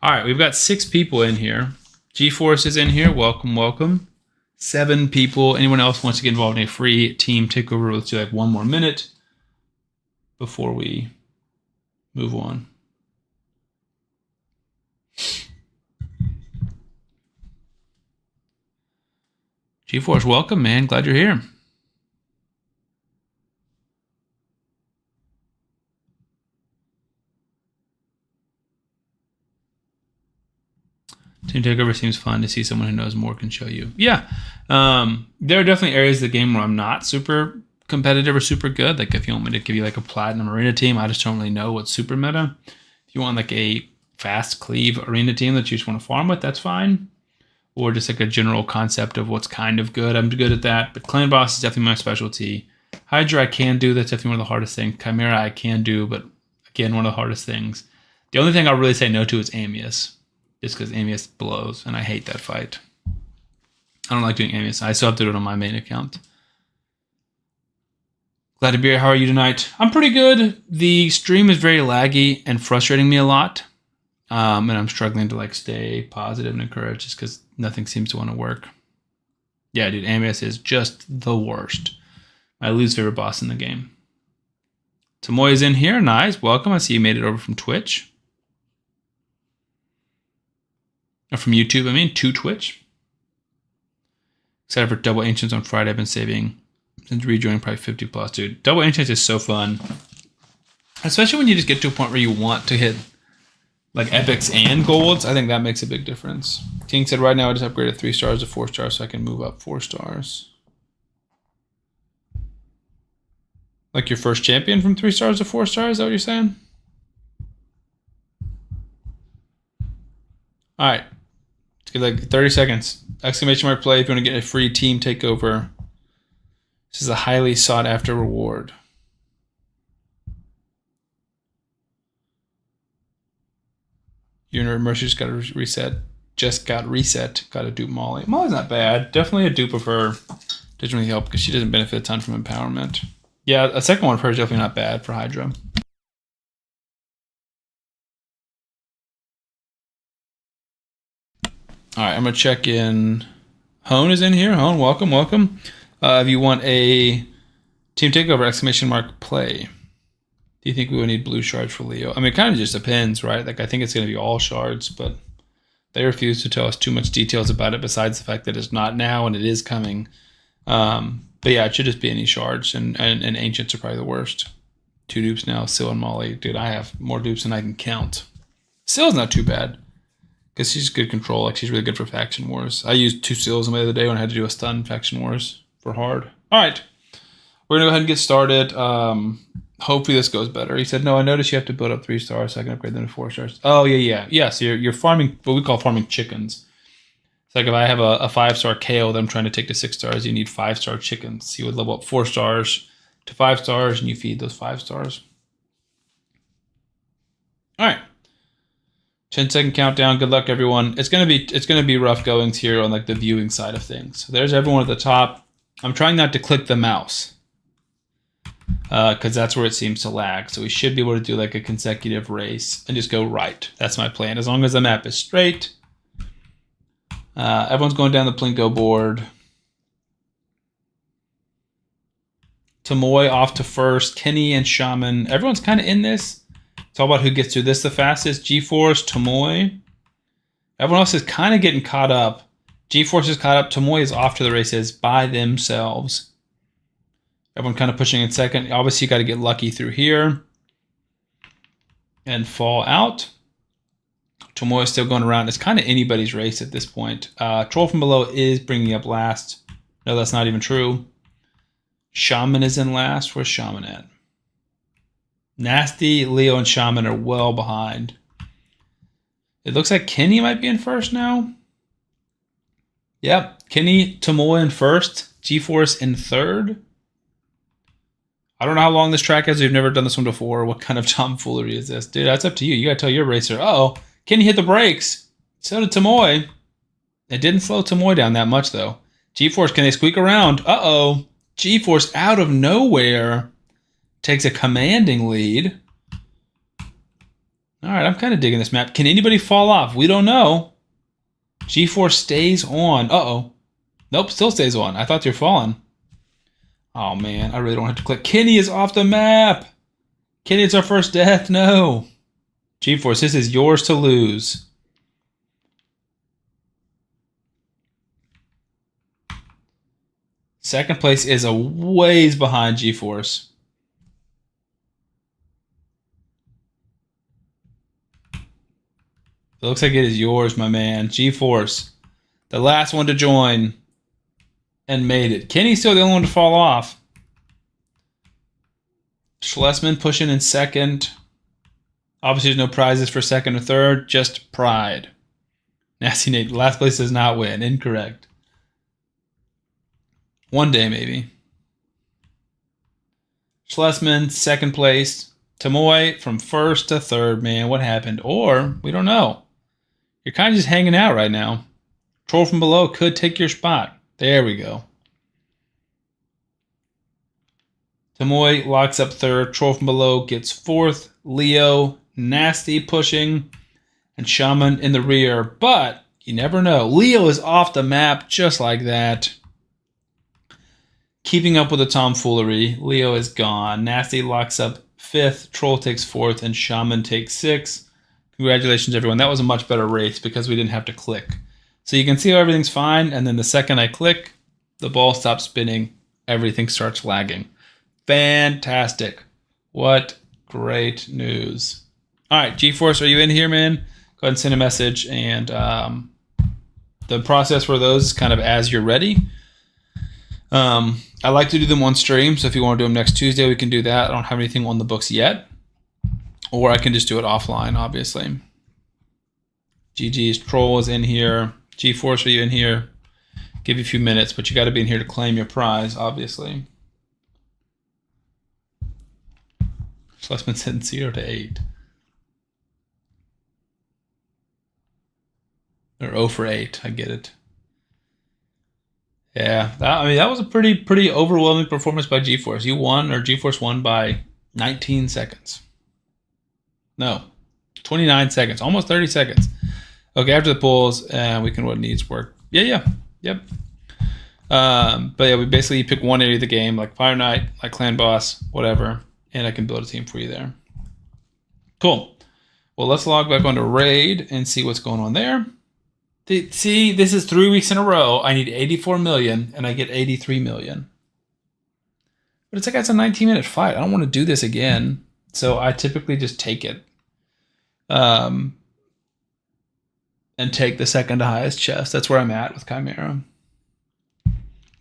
All right, we've got 6 people in here. G-Force is in here. Welcome, welcome. 7 people. Anyone else wants to get involved in a free team takeover? Let's do like 1 more minute before we move on. G-Force, welcome, man. Glad you're here. Team Takeover seems fun to see someone who knows more can show you. Yeah. There are definitely areas of the game where I'm not super competitive or super good. Like if you want me to give you like a Platinum Arena team, I just don't really know what's super meta. If you want like a fast cleave arena team that you just want to farm with, that's fine. Or just like a general concept of what's kind of good. I'm good at that. But Clan Boss is definitely my specialty. Hydra I can do. That's definitely one of the hardest things. Chimera I can do, but again, one of the hardest things. The only thing I'll really say no to is Amius. Just because Amius blows, and I hate that fight. I don't like doing Amius. I still have to do it on my main account. Glad to be here. How are you tonight? I'm pretty good. The stream is very laggy and frustrating me a lot. And I'm struggling to like stay positive and encouraged just because nothing seems to want to work. Yeah, dude, Amius is just the worst. My least favorite boss in the game. Tomoe is in here. Nice. Welcome. I see you made it over from Twitch. Or from YouTube, I mean, to Twitch. Excited for Double Ancients on Friday. I've been saving since rejoining probably 50 plus, dude. Double Ancients is so fun. Especially when you just get to a point where you want to hit like epics and golds. I think that makes a big difference. King said right now I just upgraded 3 stars to 4 stars so I can move up 4 stars. Like your first champion from 3 stars to 4 stars, is that what you're saying? All right. Let's get like 30 seconds. Exclamation mark play if you want to get a free team takeover. This is a highly sought after reward. Your Mercy just got reset. Just got reset. Got a dupe Molly. Molly's not bad. Definitely a dupe of her. Doesn't really help because she doesn't benefit a ton from empowerment. Yeah, a second one of her is definitely not bad for Hydra. All right, I'm going to check in. Hone is in here. Hone, welcome, welcome. If you want a team takeover, exclamation mark play. Do you think we would need blue shards for Leo? I mean, it kind of just depends, right? Like, I think it's going to be all shards, but they refuse to tell us too much details about it besides the fact that it's not now and it is coming. But yeah, it should just be any shards, and Ancients are probably the worst. 2 dupes now, Syl and Molly. Dude, I have more dupes than I can count. Syl's not too bad. Because she's good control. Like, she's really good for faction wars. I used 2 Syls the other day when I had to do a stun faction wars for hard. All right. We're going to go ahead and get started. Hopefully this goes better. He said, no, I noticed you have to build up 3 stars so I can upgrade them to 4 stars. Oh, yeah. Yeah, so you're farming what we call farming chickens. It's like if I have a 5-star KO that I'm trying to take to 6 stars, you need 5-star chickens. You would level up 4 stars to 5 stars, and you feed those 5 stars. All right. 10-second countdown. Good luck, everyone. It's gonna be rough goings here on like the viewing side of things. So there's everyone at the top. I'm trying not to click the mouse because that's where it seems to lag. So we should be able to do like a consecutive race and just go right. That's my plan. As long as the map is straight. Everyone's going down the Plinko board. Tomoe off to first. Kenny and Shaman. Everyone's kind of in this. It's all about who gets through this the fastest. G-Force, Tomoe. Everyone else is kind of getting caught up. G-Force is caught up. Tomoe is off to the races by themselves. Everyone kind of pushing in second. Obviously, you got to get lucky through here and fall out. Tomoe is still going around. It's kind of anybody's race at this point. Troll from below is bringing up last. No, that's not even true. Shaman is in last. Where's Shaman at? Nasty, Leo, and Shaman are well behind. It looks like Kenny might be in first now. Yep, Kenny Tomoe in first, G-Force in third. I don't know how long this track is. We've never done this one before. What kind of tomfoolery is this? Dude, that's up to you. You gotta tell your racer. Uh-oh, Kenny hit the brakes. So did Tomoe. It didn't slow Tomoe down that much, though. G-Force, can they squeak around? Uh-oh. G-Force out of nowhere takes a commanding lead. All right, I'm kind of digging this map. Can anybody fall off? We don't know. G-Force stays on. Uh-oh. Nope, still stays on. I thought they were falling. Oh, man, I really don't have to click. Kenny is off the map. Kenny, it's our first death. No. G-Force, this is yours to lose. Second place is a ways behind G-Force. It looks like it is yours, my man. G-Force, the last one to join, and made it. Kenny's still the only one to fall off. Schlesman pushing in second. Obviously, there's no prizes for second or third, just pride. Nasty Nate, last place does not win. Incorrect. One day, maybe. Schlesman, second place. Tomoe from first to third, man. What happened? Or, we don't know. You're kind of just hanging out right now. Troll from below could take your spot. There we go. Tomoe locks up third. Troll from below gets fourth. Leo, Nasty pushing. And Shaman in the rear. But you never know. Leo is off the map just like that. Keeping up with the tomfoolery. Leo is gone. Nasty locks up fifth. Troll takes fourth. And Shaman takes sixth. Congratulations, everyone. That was a much better race because we didn't have to click. So you can see how everything's fine. And then the second I click, the ball stops spinning. Everything starts lagging. Fantastic. What great news. All right, G-Force, are you in here, man? Go ahead and send a message. And the process for those is kind of as you're ready. I like to do them on stream. So if you want to do them next Tuesday, we can do that. I don't have anything on the books yet. Or I can just do it offline, obviously. GG's Troll is in here. G-Force, are you in here? Give you a few minutes, but you got to be in here to claim your prize, obviously. Schlesman said 0 to 8. Or 0 for 8. I get it. Yeah, that was a pretty overwhelming performance by G-Force. You won, or G-Force won by 19 seconds. No, 29 seconds, almost 30 seconds. Okay, after the polls, we can what needs work. Yep. But yeah, we basically pick one area of the game, like Fire Knight, like Clan Boss, whatever, and I can build a team for you there. Cool. Well, let's log back onto Raid and see what's going on there. See, this is 3 weeks in a row. I need 84 million, and I get 83 million. But it's like it's a 19-minute fight. I don't want to do this again. So I typically just take it. And take the second to highest chest. That's where I'm at with Chimera.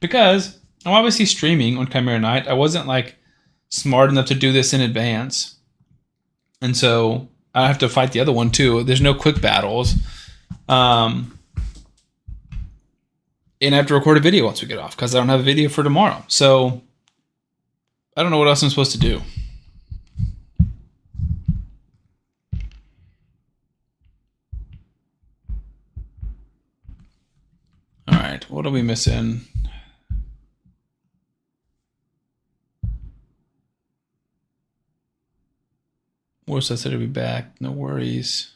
Because I'm obviously streaming on Chimera Night. I wasn't like smart enough to do this in advance. And so I have to fight the other one too. There's no quick battles. And I have to record a video once we get off because I don't have a video for tomorrow. So I don't know what else I'm supposed to do. All right, what are we missing? Worse, I said to be back. No worries.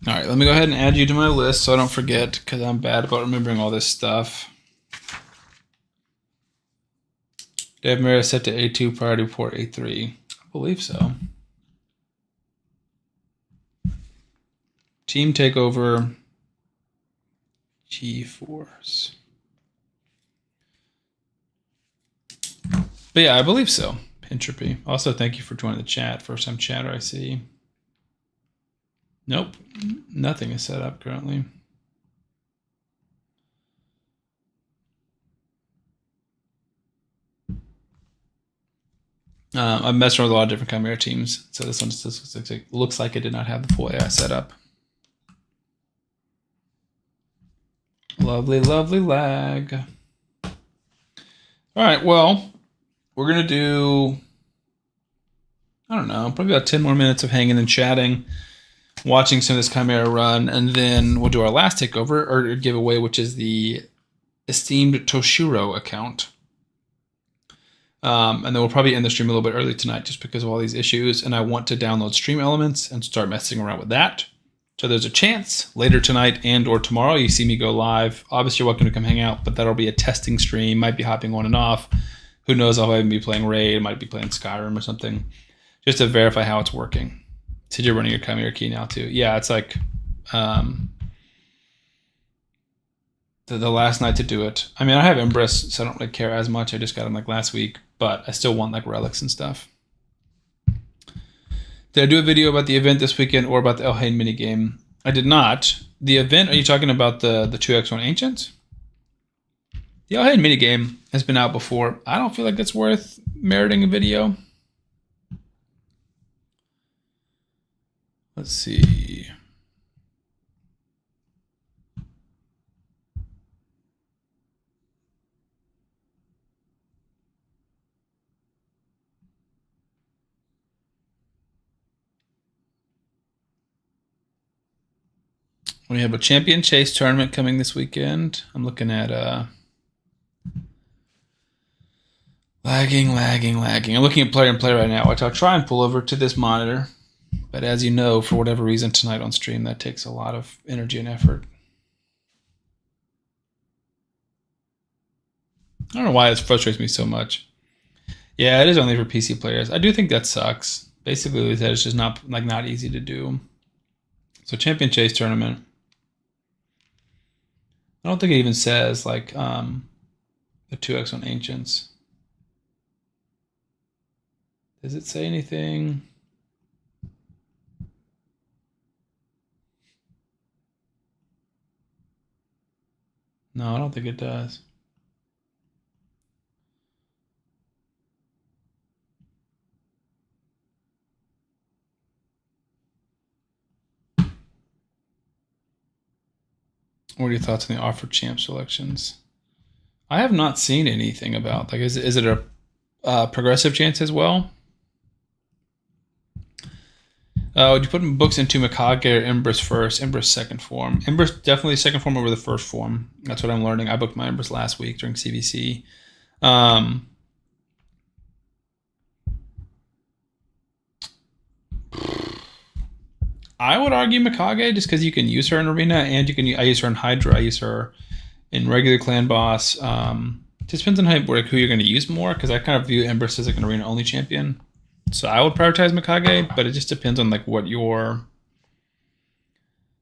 All right, let me go ahead and add you to my list so I don't forget because I'm bad about remembering all this stuff. Dev Mira set to A2, priority port A3. I believe so. Team takeover. G-Force. But yeah, I believe so. Entropy. Also, thank you for joining the chat. First time chatter I see. Nope, nothing is set up currently. I'm messing with a lot of different Chimera teams, so this one just looks like it did not have the full AI set up. Lovely, lovely lag. All right, well, we're going to do, I don't know, probably about 10 more minutes of hanging and chatting, watching some of this Chimera run, and then we'll do our last takeover or giveaway, which is the esteemed Toshiro account. And then we'll probably end the stream a little bit early tonight just because of all these issues. And I want to download Stream Elements and start messing around with that. So there's a chance later tonight and or tomorrow you see me go live. Obviously, you're welcome to come hang out, but that'll be a testing stream. Might be hopping on and off. Who knows? I'll even be playing Raid. Might be playing Skyrim or something. Just to verify how it's working. So you're running your Chimera key now too. Yeah, it's like the last night to do it. I mean, I have Empress, so I don't really care as much. I just got them like last week, but I still want like relics and stuff. Did I do a video about the event this weekend or about the Elhain minigame? I did not. The event, are you talking about the 2x1 Ancients? The Elhain minigame has been out before. I don't feel like it's worth meriting a video. Let's see. We have a Champion Chase tournament coming this weekend. I'm looking at lagging. I'm looking at player and play right now, which I'll try and pull over to this monitor. But as you know, for whatever reason tonight on stream, that takes a lot of energy and effort. I don't know why it frustrates me so much. Yeah, it is only for PC players. I do think that sucks. Basically, that it's just not easy to do. So Champion Chase tournament. I don't think it even says like the 2x1 Ancients. Does it say anything? No, I don't think it does. What are your thoughts on the offered champ selections? I have not seen anything about like is it a progressive chance as well? Would you put books into Mikage or Empress first? Empress second form. Empress definitely second form over the first form. That's what I'm learning. I booked my Empress last week during CBC. I would argue Mikage just because you can use her in Arena and you can. I use her in Hydra. I use her in regular Clan Boss. Just depends on who you're going to use more because I kind of view Empress as like an Arena only champion. So I would prioritize Mikage, but it just depends on like what your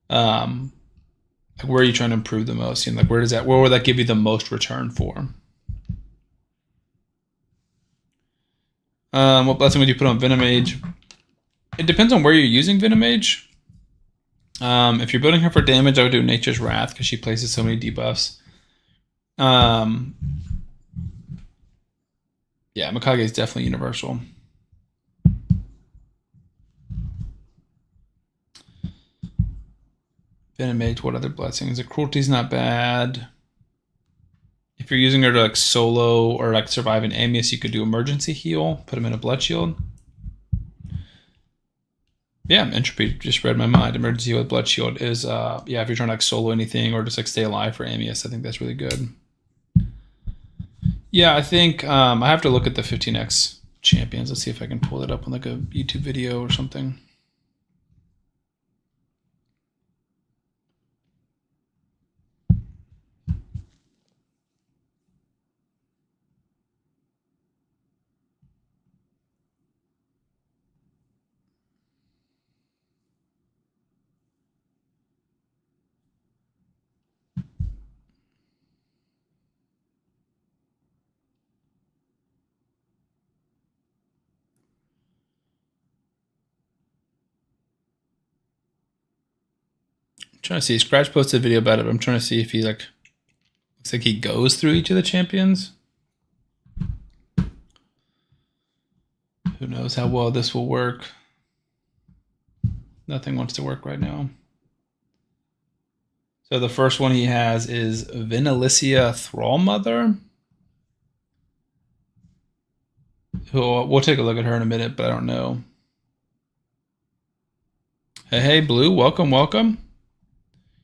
like where are you trying to improve the most? You know, like where will that give you the most return for? What blessing would you put on Venomage? It depends on where you're using Venomage. If you're building her for damage, I would do Nature's Wrath because she places so many debuffs. Yeah, Mikage is definitely universal. Venomage, what other blessings? The Cruelty's not bad. If you're using her to like solo or like survive an Amius, you could do Emergency Heal, put him in a Blood Shield. Yeah, Entropy just read my mind. Emergency Heal with Blood Shield is, yeah, if you're trying to like solo anything or just like stay alive for Amius, I think that's really good. Yeah, I think I have to look at the 15x champions. Let's see if I can pull it up on like a YouTube video or something. trying to see. Scratch posted a video about it. I'm trying to see if he like looks like he goes through each of the champions. Who knows how well this will work? Nothing wants to work right now. So the first one he has is Vinalicia Thrallmother. Who we'll take a look at her in a minute, but I don't know. Hey, Blue, welcome, welcome.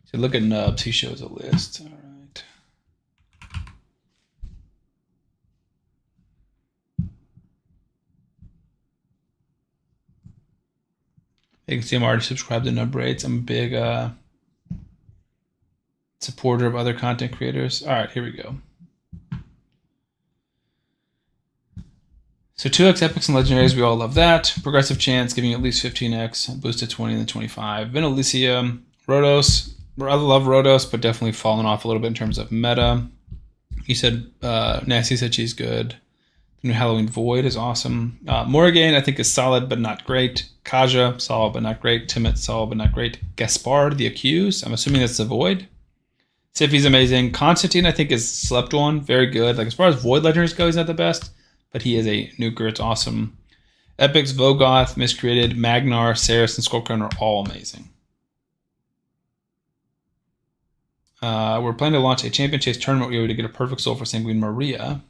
So look at Nubs. He shows a list. All right. You can see I'm already subscribed to Nub Rates. I'm a big supporter of other content creators. All right, here we go. So 2x epics and legendaries, we all love that. Progressive chance, giving at least 15x, boosted 20 and then 25. Vinalicia, Rotos. I love Rotos, but definitely fallen off a little bit in terms of meta. He said, Nasty said she's good. The new Halloween Void is awesome. Morrigan, I think, is solid but not great. Kaja, solid but not great. Timid, solid but not great. Gaspard, the Accused, I'm assuming that's the Void. Siffi's amazing. Constantine, I think, is slept on. Very good. Like as far as Void legendaries go, he's not the best, but he is a nuker. It's awesome. Epics, Vogoth, Miscreated, Magnar, Saris, and Skullcrown are all amazing. We're planning to launch a Champion Chase tournament where you to get a perfect soul for Sanguine Maria.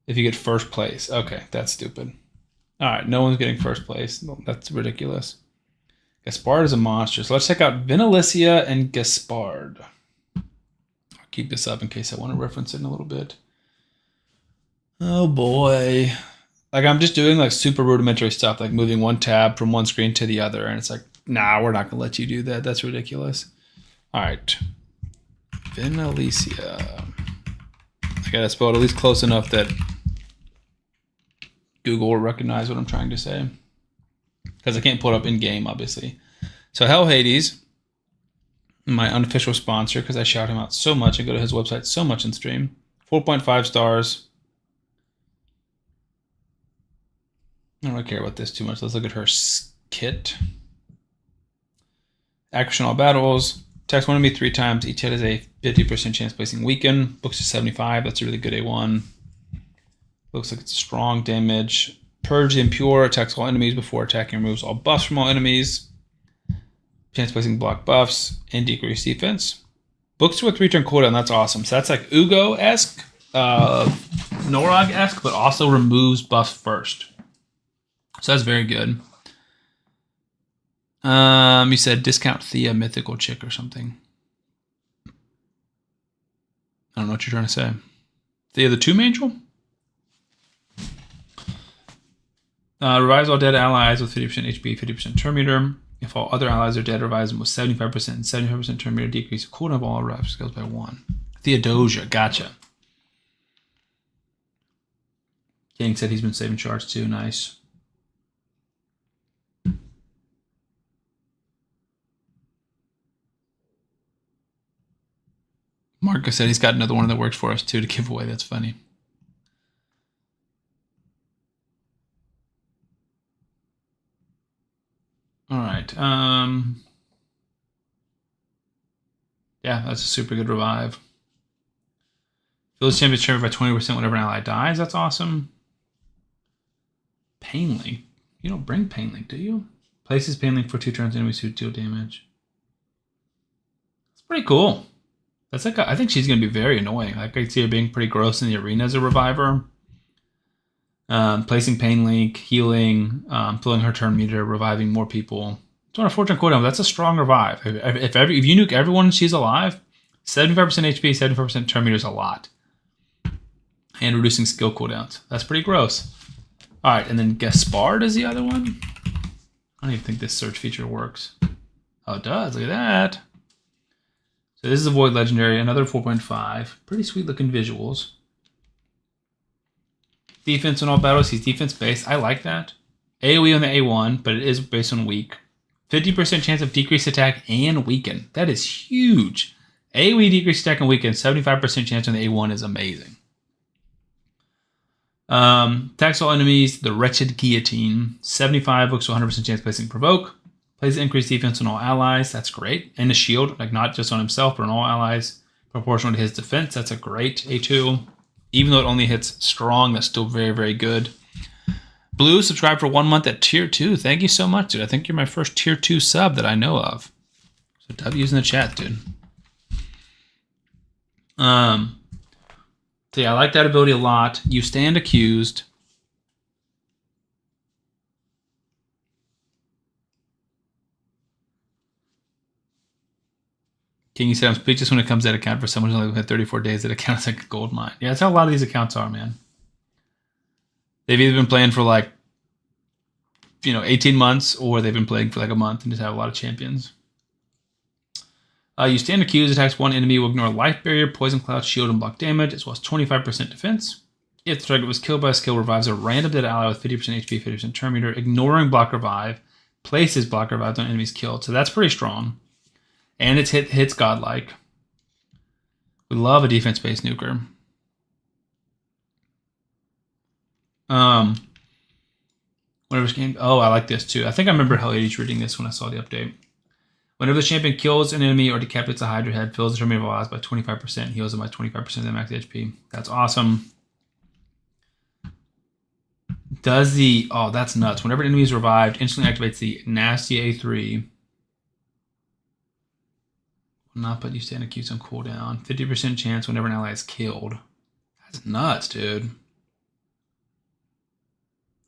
If you get first place. Okay, that's stupid. All right, no one's getting first place. That's ridiculous. Gaspard is a monster. So let's check out Vinalicia and Gaspard. I'll keep this up in case I want to reference it in a little bit. Oh boy. Like I'm just doing like super rudimentary stuff, like moving one tab from one screen to the other. And it's like, nah, we're not going to let you do that. That's ridiculous. All right. Vinalicia. I got to spell it at least close enough that Google will recognize what I'm trying to say. Because I can't pull it up in game, obviously. So Hell Hades, my unofficial sponsor, because I shout him out so much. I go to his website so much in stream. 4.5 stars. I don't really care about this too much. Let's look at her kit. Action all battles. Attacks one enemy 3 times. Each hit has a 50% chance placing weaken. Books to 75. That's a really good A1. Looks like it's strong damage. Purge the Impure. Attacks all enemies before attacking. Removes all buffs from all enemies. Chance placing block buffs. And decrease defense. Books to a 3-turn cooldown. That's awesome. So that's like Ugo-esque. Norog-esque. But also removes buffs first. So that's very good. You said discount Thea mythical chick or something. I don't know what you're trying to say. Thea the Tomb Angel? Revives all dead allies with 50% HP, 50% turn meter. If all other allies are dead, revives them with 75% and 75% turn meter. Decrease the cooldown of all revive skills by 1. Theodosia, gotcha. King said he's been saving shards too. Nice. Marcus said he's got another one that works for us too to give away. That's funny. All right. Yeah, that's a super good revive. Fills champions turn by 20% whenever an ally dies. That's awesome. Pain Link. You don't bring Pain Link, do you? Places Pain Link for 2 turns, enemies who deal damage. That's pretty cool. That's like I think she's gonna be very annoying. Like I see her being pretty gross in the arena as a reviver. Placing Pain Link, healing, filling her turn meter, reviving more people. It's on a 4-turn cooldown. That's a strong revive. If you nuke everyone and she's alive, 75% HP, 75% turn meter is a lot. And reducing skill cooldowns. That's pretty gross. All right, and then Gaspard is the other one. I don't even think this search feature works. Oh, it does. Look at that. So this is a Void Legendary, another 4.5. Pretty sweet looking visuals. Defense in all battles. He's defense based. I like that. AoE on the A1, but it is based on weak. 50% chance of decreased attack and weaken. That is huge. AoE decreased attack and weaken. 75% chance on the A1 is amazing. Attacks all enemies. The Wretched Guillotine. 75 looks to 100% chance placing provoke. Plays increased defense on all allies. That's great. And a shield, like not just on himself, but on all allies, proportional to his defense. That's a great A2. Even though it only hits strong, that's still very, very good. Blue, subscribe for 1 month at tier 2. Thank you so much, dude. I think you're my first tier 2 sub that I know of. So W's in the chat, dude. So yeah, I like that ability a lot. You stand accused. King said I'm speechless when it comes to that account for someone who's only had 34 days. That account is like a gold mine. Yeah, that's how a lot of these accounts are, man. They've either been playing for like, 18 months, or they've been playing for like a month and just have a lot of champions. You stand accused, attacks one enemy, will ignore life barrier, poison cloud, shield, and block damage, as well as 25% defense. If the target was killed by a skill, revives a random dead ally with 50% HP, 50% turn meter, ignoring block revive, places block revive on enemies killed. So that's pretty strong. And it's hits godlike. We love a defense-based nuker. Whenever this game, I like this too. I think I remember Hell80's reading this when I saw the update. Whenever the champion kills an enemy or decapitates a Hydra head, fills the turn meter of allies by 25%, heals them by 25% of their max HP. That's awesome. That's nuts. Whenever an enemy is revived, instantly activates the nasty A3. Will not put you stand accused on cooldown. 50% chance whenever an ally is killed. That's nuts, dude.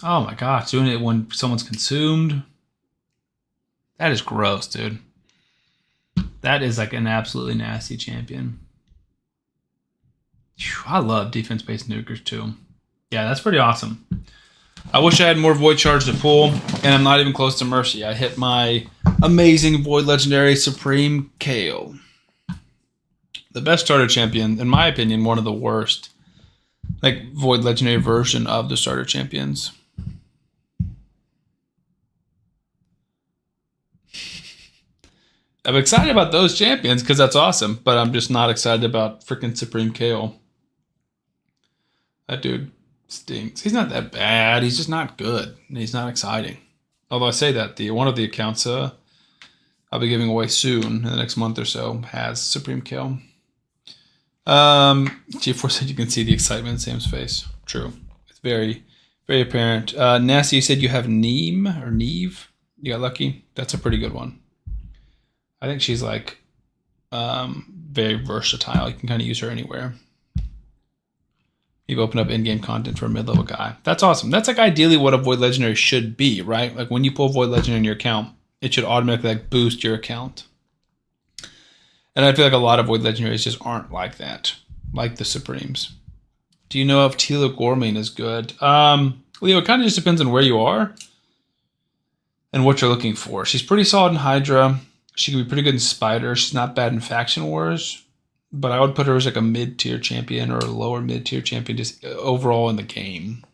Oh my gosh, doing it when someone's consumed. That is gross, dude. That is like an absolutely nasty champion. I love defense-based nukers too. Yeah, that's pretty awesome. I wish I had more Void Charge to pull, and I'm not even close to Mercy. I hit my amazing Void Legendary Supreme Kayle. The best starter champion, in my opinion, one of the worst. Like, Void Legendary version of the starter champions. I'm excited about those champions because that's awesome, but I'm just not excited about freaking Supreme Kayle. That dude stinks. He's not that bad. He's just not good. He's not exciting. Although I say that, one of the accounts I'll be giving away soon, in the next month or so, has Supreme Kayle. G4 said you can see the excitement in Sam's face. True. It's very, very apparent. Nasty, you said you have Neem or Neve. You got lucky. That's a pretty good one. I think she's like very versatile. You can kind of use her anywhere. You've opened up in-game content for a mid-level guy. That's awesome. That's like ideally what a Void Legendary should be, right? Like when you pull Void Legendary in your account, it should automatically like boost your account. And I feel like a lot of Void Legendaries just aren't like that, like the Supremes. Do you know if Tila Gormain is good? Leo, it kind of just depends on where you are and what you're looking for. She's pretty solid in Hydra. She can be pretty good in Spider. She's not bad in Faction Wars, but I would put her as like a mid-tier champion or a lower mid-tier champion just overall in the game.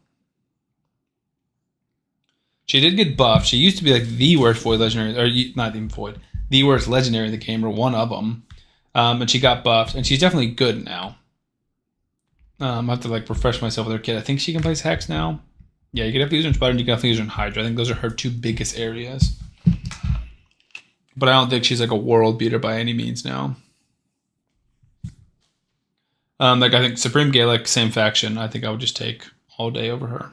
She did get buffed. She used to be like the worst Void Legendary, or not even Void, the worst Legendary in the game, or one of them. And she got buffed, and she's definitely good now. I have to like refresh myself with her kit. I think she can place Hex now. Yeah, you can definitely use her in Spider, and you can definitely use her in Hydra. I think those are her two biggest areas. But I don't think she's like a world beater by any means now. Like I think Supreme Gaelic, same faction. I think I would just take all day over her.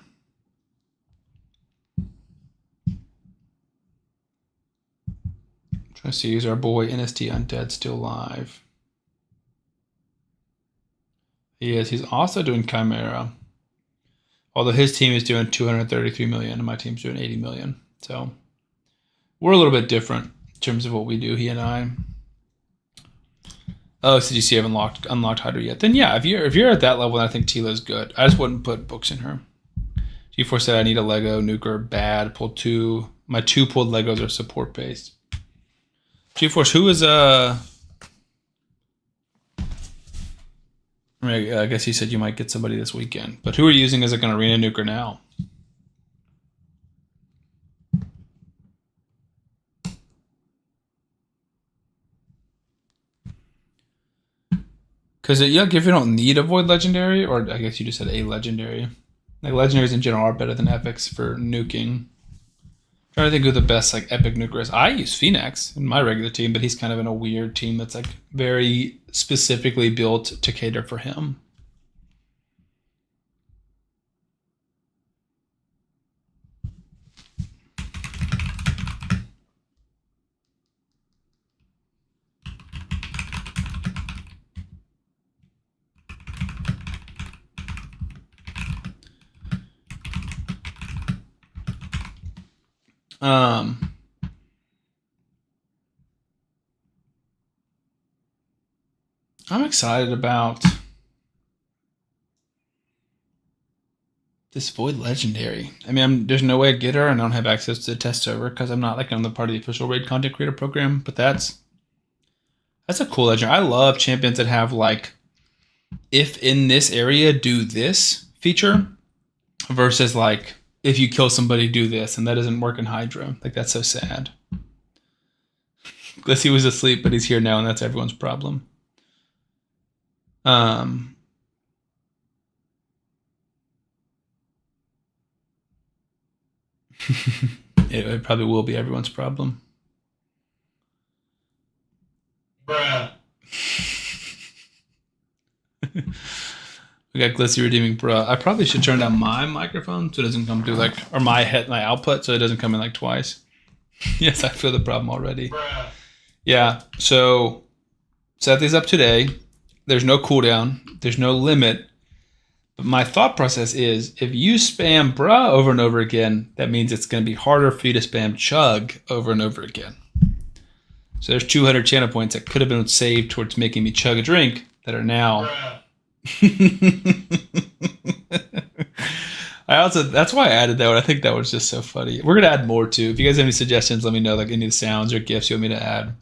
Trying to see, is our boy NST Undead still live? He is. He's also doing Chimera. Although his team is doing 233 million and my team's doing 80 million. So we're a little bit different in terms of what we do, he and I. Oh, so you haven't unlocked Hydra yet? Then yeah, if you're at that level, then I think Tila's good. I just wouldn't put books in her. G4 said I need a Lego nuker bad. Pull 2. My 2 pulled Legos are support based. G4, who is I guess you said you might get somebody this weekend, but who are you using as like an arena nuker now? Because if you don't need a Void Legendary, or I guess you just said a Legendary. Like Legendaries in general are better than epics for nuking. I'm Trying to think who the best like epic nuker is. I use Phoenix in my regular team, but he's kind of in a weird team that's like very specifically built to cater for him. I'm excited about this Void Legendary. I mean, there's no way to get her, and I don't have access to the test server because I'm not like on the part of the official raid content creator program. But that's a cool legend. I love champions that have like, if in this area do this feature, versus like if you kill somebody do this, and that doesn't work in Hydra. Like that's so sad. Unless he was asleep, but he's here now, and that's everyone's problem. It probably will be everyone's problem. Bruh. We got Glissy redeeming bruh. I probably should turn down my microphone so it doesn't come through like, or my output so it doesn't come in like twice. Yes, I feel the problem already. Bruh. Yeah, so set these up today. There's no cooldown. There's no limit. But my thought process is if you spam bruh over and over again, that means it's going to be harder for you to spam chug over and over again. So there's 200 channel points that could have been saved towards making me chug a drink that are now. That's why I added that one. I think that was just so funny. We're going to add more too. If you guys have any suggestions, let me know, like any of the sounds or GIFs you want me to add.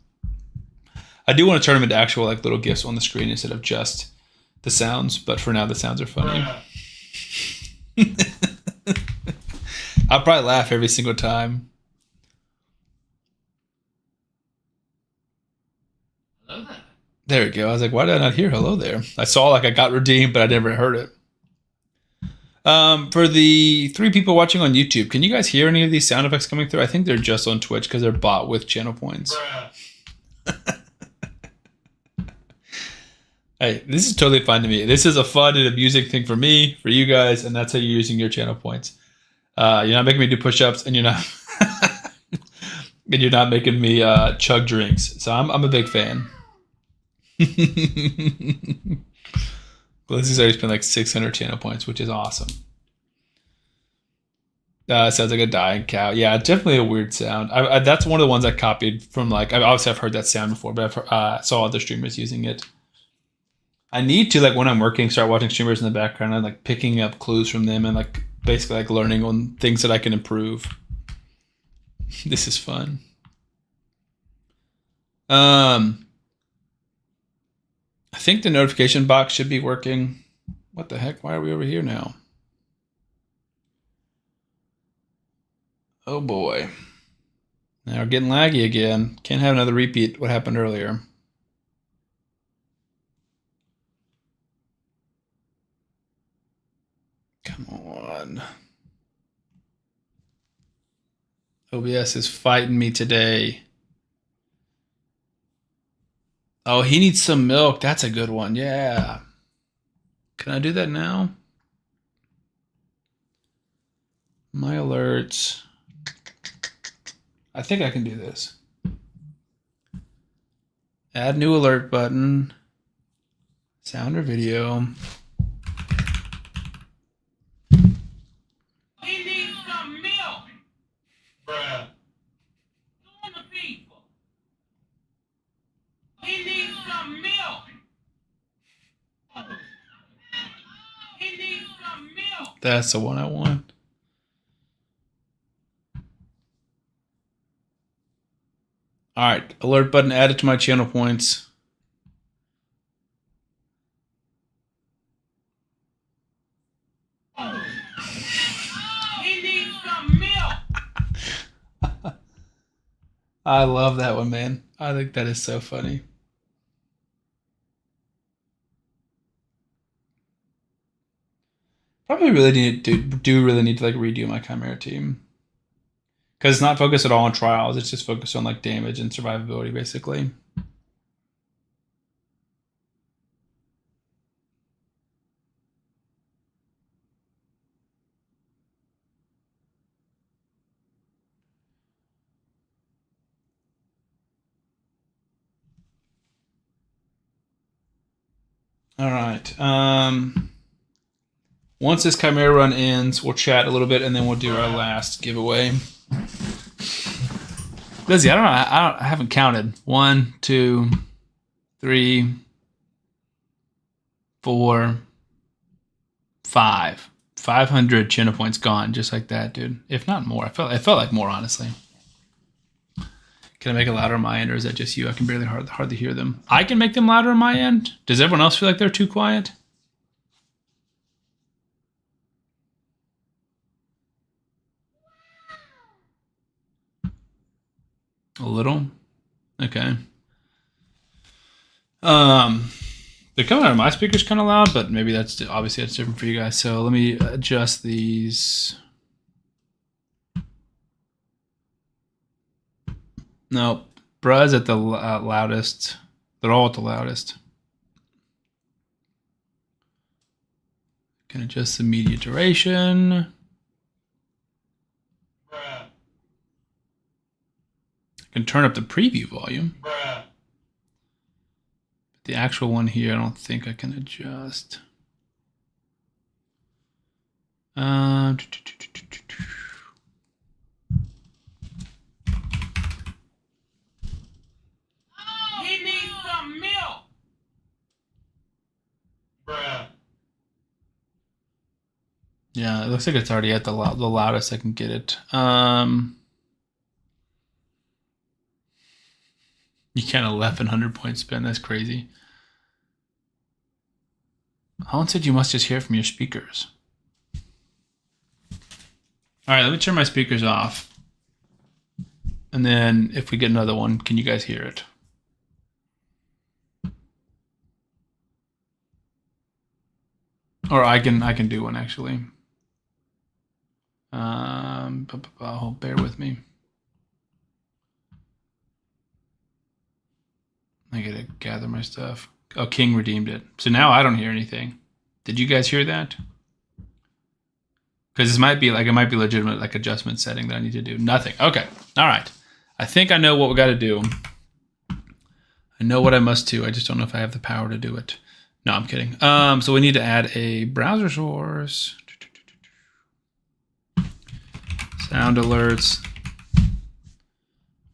I do want to turn them into actual like little GIFs on the screen instead of just the sounds, but for now the sounds are funny. I'll probably laugh every single time. Hello there. There we go. I was like, why did I not hear hello there? I saw like I got redeemed, but I never heard it. For the 3 people watching on YouTube, can you guys hear any of these sound effects coming through? I think they're just on Twitch because they're bought with channel points. Hey, this is totally fine to me. This is a fun and amusing thing for me, for you guys, and that's how you're using your channel points. You're not making me do push-ups, and you're not and you're not making me chug drinks. So I'm a big fan. Glizzy's already spent like 600 channel points, which is awesome. Sounds like a dying cow. Yeah, definitely a weird sound. That's one of the ones I copied from like. Obviously, I've heard that sound before, but I saw other streamers using it. I need to, like, when I'm working, start watching streamers in the background and like picking up clues from them and like basically like learning on things that I can improve. This is fun. I think the notification box should be working. What the heck? Why are we over here now? Oh boy. Now we're getting laggy again. Can't have another repeat what happened earlier. Come on. OBS is fighting me today. Oh, he needs some milk. That's a good one. Yeah. Can I do that now? My alerts. I think I can do this. Add new alert button. Sound or video. He needs some milk. Bruh. Doing the people. He needs some milk. He needs some milk. That's the one I want. All right, alert button added to my channel points. He needs some milk. I love that one, man. I think that is so funny. Probably really need to like redo my Chimera team. Because it's not focused at all on trials. It's just focused on like damage and survivability, basically. All right. Once this Chimera run ends, we'll chat a little bit, and then we'll do our last giveaway. Lizzie, I don't know. I haven't counted. 1, 2, 3, 4, 5. 500 China points gone, just like that, dude. If not more. It felt like more, honestly. Can I make it louder on my end, or is that just you? I can barely hardly hear them. I can make them louder on my end. Does everyone else feel like they're too quiet? A little? Okay. They're coming out of my speakers kind of loud, but maybe that's different for you guys. So let me adjust these. Nope. Bruh's at the loudest. They're all at the loudest. Can adjust the media duration. Bruh. I can turn up the preview volume. Bruh. The actual one here, I don't think I can adjust. He needs some milk. Bruh. Yeah, it looks like it's already at the loudest I can get it. You can't 1100 point spin. That's crazy. Holland said you must just hear it from your speakers. All right, let me turn my speakers off. And then if we get another one, can you guys hear it? Or I can do one actually. Bear with me. I gotta gather my stuff. Oh, King redeemed it. So now I don't hear anything. Did you guys hear that? Because it might be legitimate like adjustment setting that I need to do. Nothing. Okay. All right. I think I know what we got to do. I know what I must do. I just don't know if I have the power to do it. No, I'm kidding. So we need to add a browser source. Sound alerts.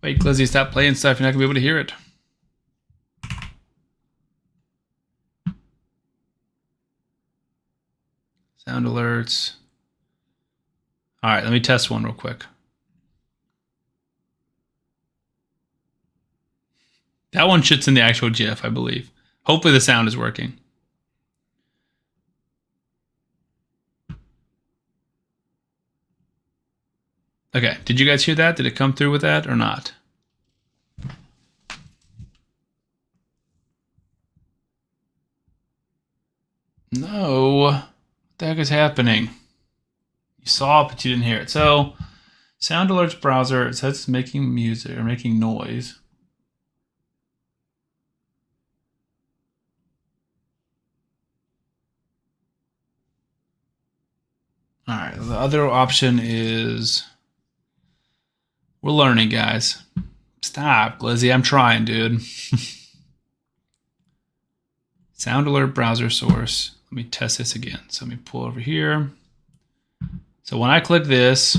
Wait, Glizzy, stop playing stuff. You're not gonna be able to hear it. Sound alerts. All right, let me test one real quick. That one shits in the actual GIF, I believe. Hopefully the sound is working. Okay, did you guys hear that? Did it come through with that or not? No. What the heck is happening? You saw it, but you didn't hear it. So, Sound Alerts browser, it says it's making music or making noise. All right, the other option is we're learning, guys. Stop, Glizzy. I'm trying, dude. Sound alert browser source. Let me test this again. So let me pull over here. So when I click this,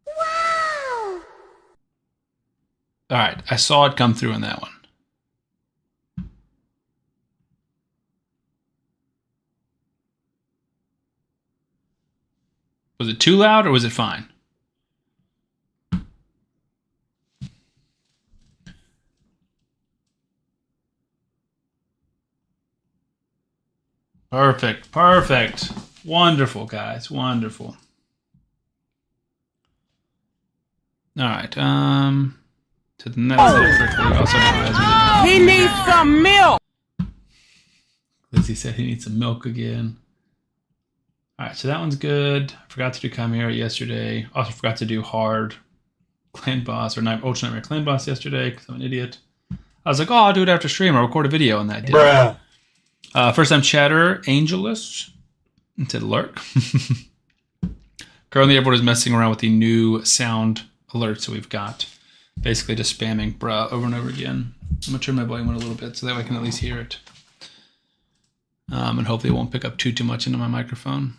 wow. All right, I saw it come through in that one. Was it too loud or was it fine? Perfect, perfect. Wonderful, guys, wonderful. All right, to the next set of correctly. Also, He needs some milk. Lizzie said he needs some milk again. All right, so that one's good. I forgot to do Chimera yesterday. Also forgot to do hard Clan Boss or Ultra Nightmare Clan Boss yesterday because I'm an idiot. I was like, oh, I'll do it after stream. I'll record a video on that day. Bruh. First time chatter, Angelus. It said lurk. Currently, everyone is messing around with the new sound alerts that we've got. Basically just spamming bruh over and over again. I'm going to turn my volume on a little bit so that way I can at least hear it. And hopefully it won't pick up too much into my microphone.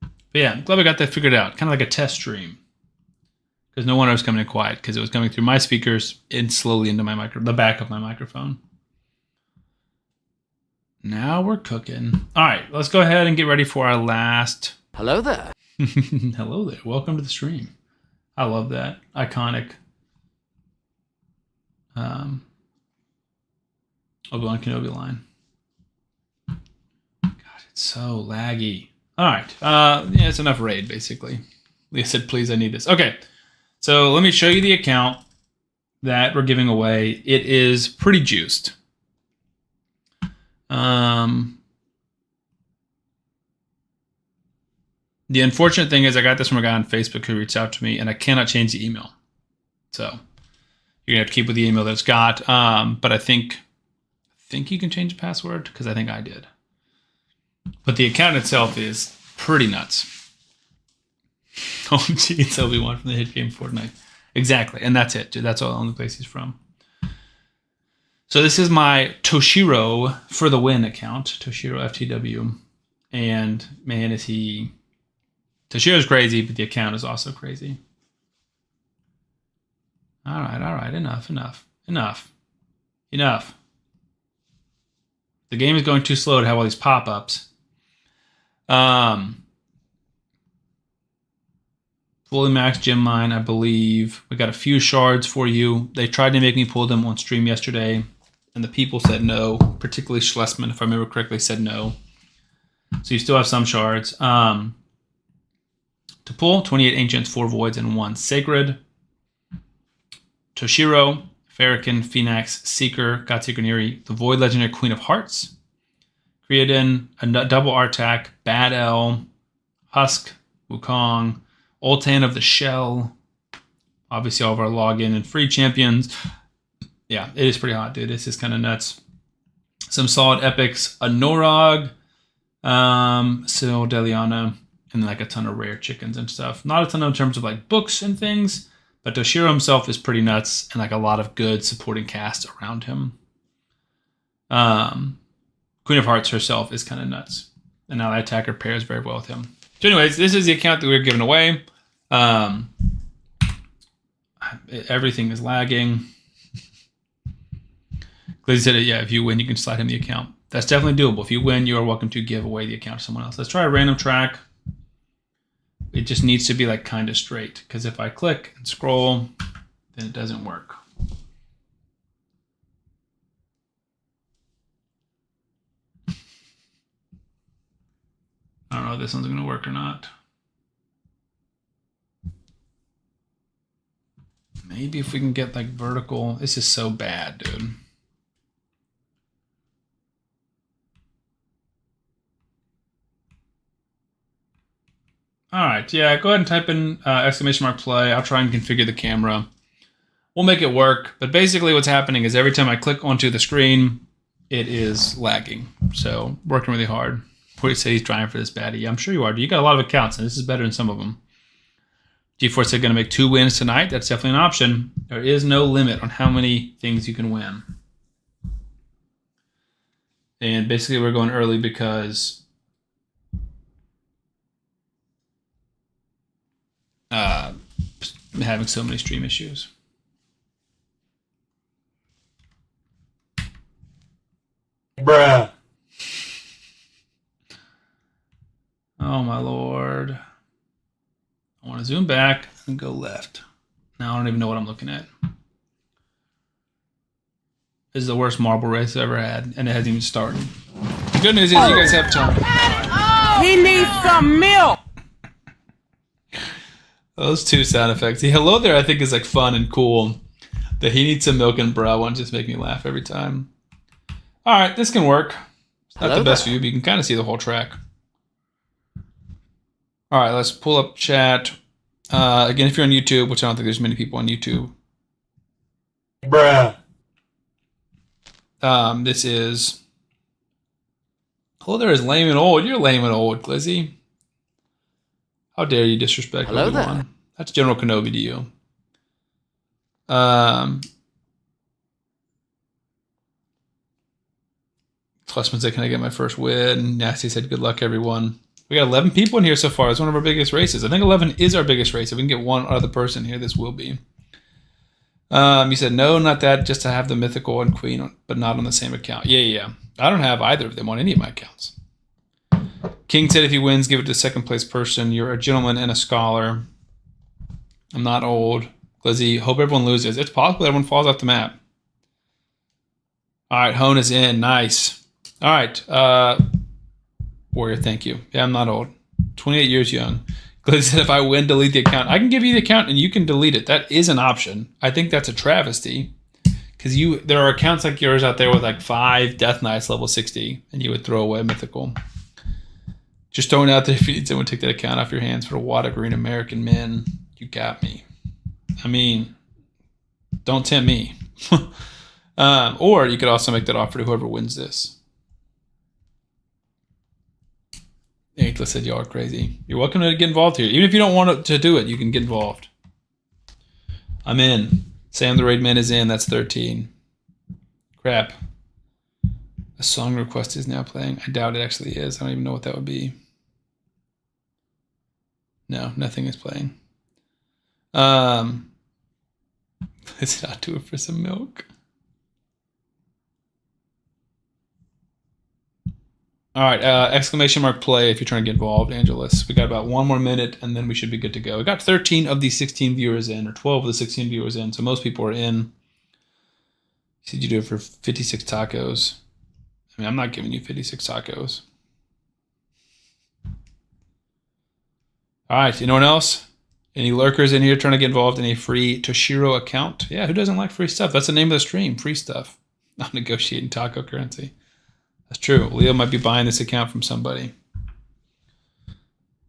But yeah, I'm glad we got that figured out. Kind of like a test stream. Because no wonder it was coming in quiet, because it was coming through my speakers and slowly into my the back of my microphone. Now we're cooking. All right, let's go ahead and get ready for our last... Hello there. Hello there. Welcome to the stream. I love that. Iconic. Obi-Wan Kenobi line. God, it's so laggy. All right. Yeah, it's enough raid, basically. Leah said, please, I need this. Okay. So let me show you the account that we're giving away. It is pretty juiced. The unfortunate thing is I got this from a guy on Facebook who reached out to me, and I cannot change the email. So you're going to have to keep with the email that it's got. But I think you can change the password because I think I did. But the account itself is pretty nuts. OMG, it's Obi-Wan from the hit game Fortnite. Exactly, and that's it, dude. That's all the only place he's from. So this is my Toshiro for the win account, Toshiro FTW. And man, is he... Toshiro's crazy, but the account is also crazy. All right, enough. The game is going too slow to have all these pop-ups. Fully maxed gem mine, I believe. We got a few shards for you. They tried to make me pull them on stream yesterday, and the people said no. Particularly Schlesman, if I remember correctly, said no. So you still have some shards. To pull, 28 Ancients, 4 Voids, and 1 Sacred. Toshiro, Farrakhan, Phoenix, Seeker, Godseeker Neri, the Void Legendary Queen of Hearts. Creedon, a double Artak, Bad L, Husk, Wukong, Ultan of the Shell. Obviously all of our login and free champions. Yeah, it is pretty hot, dude. This is kind of nuts. Some solid epics, a Norog, Sil Deliana, and like a ton of rare chickens and stuff. Not a ton in terms of like books and things, but Toshiro himself is pretty nuts and like a lot of good supporting cast around him. Queen of Hearts herself is kind of nuts. And now that attacker pairs very well with him. So anyways, this is the account that we're giving away. Everything is lagging. Glizzy said, yeah, if you win, you can slide him the account. That's definitely doable. If you win, you are welcome to give away the account to someone else. Let's try a random track. It just needs to be like kind of straight, because if I click and scroll, then it doesn't work. I don't know if this one's going to work or not. Maybe if we can get like vertical. This is so bad, dude. All right, yeah, go ahead and type in exclamation mark play. I'll try and configure the camera. We'll make it work. But basically what's happening is every time I click onto the screen, it is lagging. So working really hard. Forty said he's trying for this baddie. Yeah, I'm sure you are. You got a lot of accounts, and this is better than some of them. G4 said going to make 2 wins tonight. That's definitely an option. There is no limit on how many things you can win. And basically we're going early because having so many stream issues. Bruh. Oh my lord. I want to zoom back and go left. Now I don't even know what I'm looking at. This is the worst marble race I've ever had, and it hasn't even started. The good news is you guys have time. He needs some milk. Those two sound effects. The hello there, I think, is like fun and cool. The he needs some milk and bra one just make me laugh every time. All right, this can work. It's not the best view, but you can kind of see the whole track. All right, let's pull up chat. Again, if you're on YouTube, which I don't think there's many people on YouTube. Bruh. This is... Hello there is lame and old. You're lame and old, Glizzy. How dare you disrespect everyone? There. That's General Kenobi to you. Clutchman said, can I get my first win? Nasty said, good luck, everyone. We got 11 people in here so far. It's one of our biggest races. I think 11 is our biggest race. If we can get one other person here, this will be. You said, no, not that. Just to have the mythical and queen, but not on the same account. Yeah. I don't have either of them on any of my accounts. King said, if he wins, give it to second place person. You're a gentleman and a scholar. I'm not old. Glizzy, hope everyone loses. It's possible everyone falls off the map. All right, Hone is in. Nice. All right. Warrior, thank you. Yeah, I'm not old. 28 years young. Glizzy said, if I win, delete the account. I can give you the account and you can delete it. That is an option. I think that's a travesty. Because there are accounts like yours out there with like 5 Death Knights level 60, and you would throw away Mythical. Just throwing out there, if you need someone to take that account off your hands for what a green American men, you got me. I mean, don't tempt me. Or you could also make that offer to whoever wins this. Aitla said, y'all are crazy. You're welcome to get involved here. Even if you don't want to do it, you can get involved. I'm in. Sam the Raid Man is in. That's 13. Crap. A song request is now playing. I doubt it actually is. I don't even know what that would be. No, nothing is playing. Let's not do it for some milk. All right, exclamation mark play if you're trying to get involved, Angelus. We got about 1 more minute, and then we should be good to go. We got 13 of the 16 viewers in, or 12 of the 16 viewers in, so most people are in. You said you do it for 56 tacos. I mean, I'm not giving you 56 tacos. All right, anyone else? Any lurkers in here trying to get involved in a free Toshiro account? Yeah, who doesn't like free stuff? That's the name of the stream, free stuff. Not negotiating taco currency. That's true. Leo might be buying this account from somebody.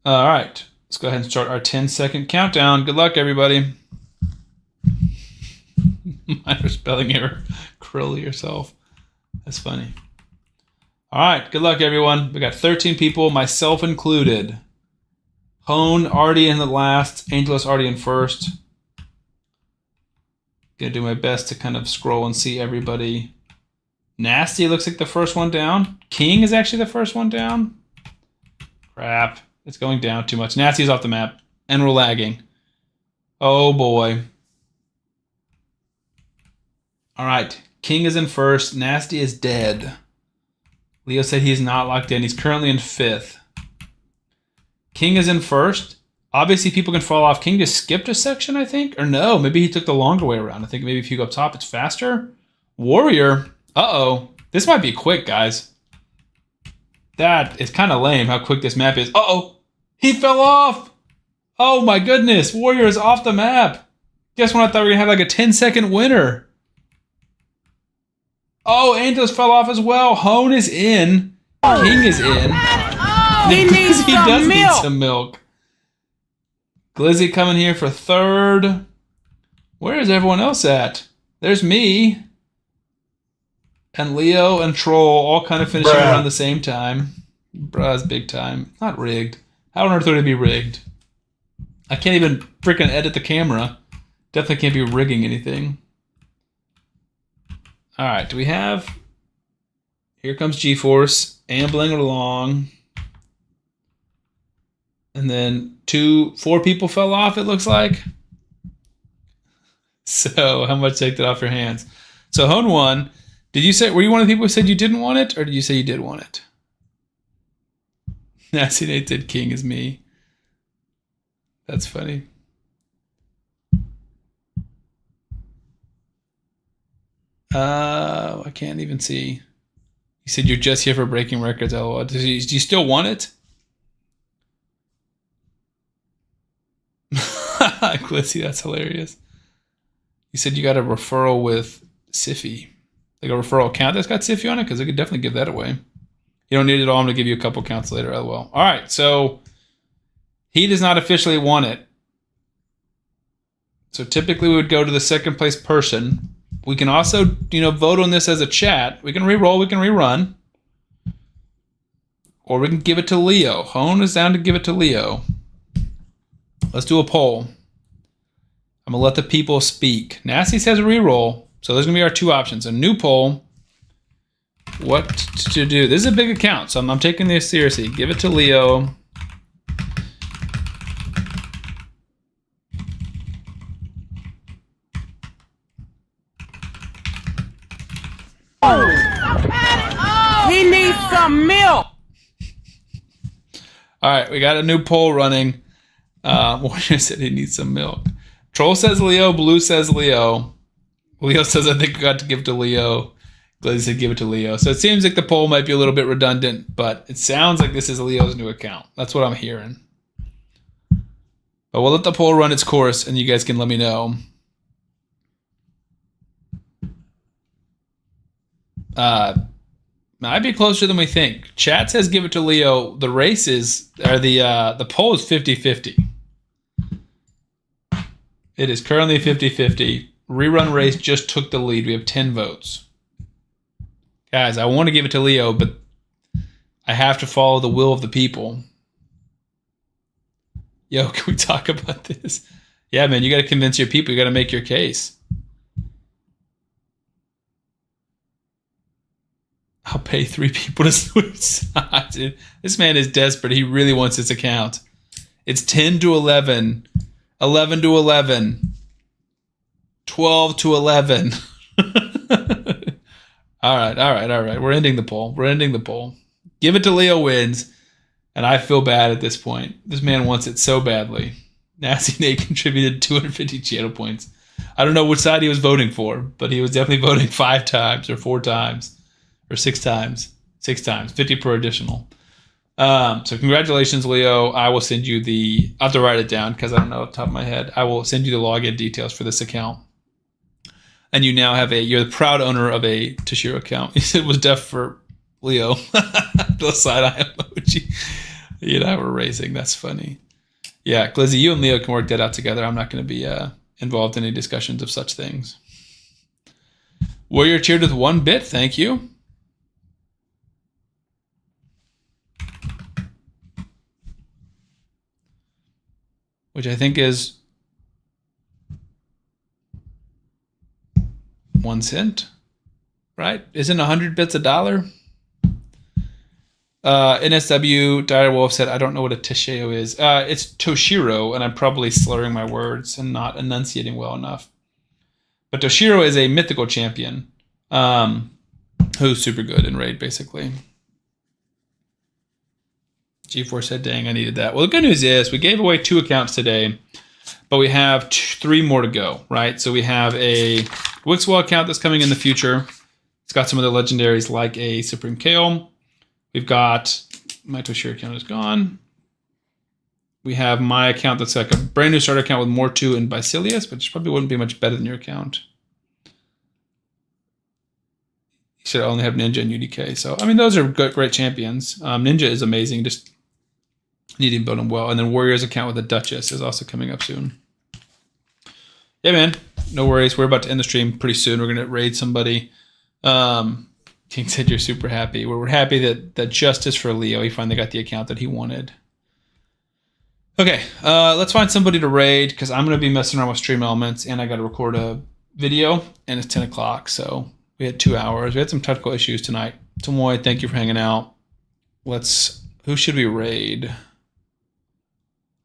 All right. Let's go ahead and start our 10-second countdown. Good luck, everybody. Minor spelling error. Krill yourself. That's funny. All right. Good luck, everyone. We got 13 people, myself included. Hone already in the last. Angelus already in first. Gonna do my best to kind of scroll and see everybody. Nasty looks like the first one down. King is actually the first one down. Crap. It's going down too much. Nasty's off the map. And we're lagging. Oh, boy. All right. King is in first. Nasty is dead. Leo said he's not locked in. He's currently in 5th. King is in first. Obviously, people can fall off. King just skipped a section, I think. Or no, maybe he took the longer way around. I think maybe if you go up top, it's faster. Warrior... Uh-oh. This might be quick, guys. That is kind of lame how quick this map is. Uh-oh. He fell off. Oh, my goodness. Warrior is off the map. Guess what? I thought we were going to have like a 10-second winner. Oh, Angelus fell off as well. Hone is in. King is in. He needs he some does milk. Need some milk. Glizzy coming here for 3rd. Where is everyone else at? There's me. And Leo and Troll all kind of finishing around the same time. Bruh's big time. Not rigged. How on earth would it be rigged? I can't even freaking edit the camera. Definitely can't be rigging anything. All right, do we have... Here comes GeForce, ambling along. And then 4 people fell off, it looks like. So, how much take that off your hands? So, Hone won. Did you say, were you one of the people who said you didn't want it, or did you say you did want it? Nasty Nate said King is me. That's funny. I can't even see. You said you're just here for breaking records, LOL. Do you still want it? Glizzy, that's hilarious. You said you got a referral with Siffy. Like a referral account that's got Siffy on it? Because I could definitely give that away. You don't need it all. I'm going to give you a couple counts later. LOL. All right, so he does not officially want it. So typically we would go to the second place person. We can also, vote on this as a chat. We can re-roll, we can rerun. Or we can give it to Leo. Hone is down to give it to Leo. Let's do a poll. I'm going to let the people speak. Nasty says re-roll. So there's going to be our two options. A new poll. What to do. This is a big account, so I'm taking this seriously. Give it to Leo. He needs some milk. All right, we got a new poll running. Warrior said he needs some milk. Troll says Leo. Blue says Leo. Leo says I think we got to give it to Leo. Glizzy said give it to Leo. So it seems like the poll might be a little bit redundant, but it sounds like this is Leo's new account. That's what I'm hearing. But we'll let the poll run its course, and you guys can let me know. Might be closer than we think. Chat says give it to Leo. The race is, or the poll is 50-50. It is currently 50-50. Rerun race just took the lead. We have 10 votes. Guys, I want to give it to Leo, but I have to follow the will of the people. Yo, can we talk about this? Yeah, man, you got to convince your people. You got to make your case. I'll pay 3 people to switch sides. Dude, this man is desperate. He really wants this account. It's 10-11, 11-11, 12-11. All right. We're ending the poll. Give it to Leo wins, and I feel bad at this point. This man wants it so badly. Nasty Nate contributed 250 channel points. I don't know which side he was voting for, but he was definitely voting 5 times or 4 times. Or 6 times. 50 per additional. So congratulations, Leo. I will send you I have to write it down because I don't know off the top of my head. I will send you the login details for this account. And you now you're the proud owner of a Toshiro account. He said it was deaf for Leo. The side eye emoji. You and I were racing. That's funny. Yeah, Glizzy, you and Leo can work that out together. I'm not going to be involved in any discussions of such things. Warrior cheered with 1 bit. Thank you. Which I think is 1 cent, right? Isn't 100 bits $1? NSW Direwolf said, I don't know what a Toshio is. It's Toshiro, and I'm probably slurring my words and not enunciating well enough. But Toshiro is a mythical champion who's super good in Raid, basically. G4 said, dang, I needed that. Well, the good news is we gave away 2 accounts today, but we have 3 more to go, right? So we have a Wixwell account that's coming in the future. It's got some of the legendaries like a Supreme Kale. We've got my Toshiro account is gone. We have my account that's like a brand new starter account with Mortu and Basilius, which probably wouldn't be much better than your account. You should only have Ninja and UDK. So, I mean, those are great champions. Ninja is amazing. Just need to build them well. And then Warrior's account with the Duchess is also coming up soon. Yeah, man. No worries. We're about to end the stream pretty soon. We're going to raid somebody. King said you're super happy. We're happy that justice for Leo. He finally got the account that he wanted. Okay, let's find somebody to raid because I'm going to be messing around with Stream Elements and I got to record a video and it's 10 o'clock. So we had 2 hours. We had some technical issues tonight. Tomoy, thank you for hanging out. Who should we raid?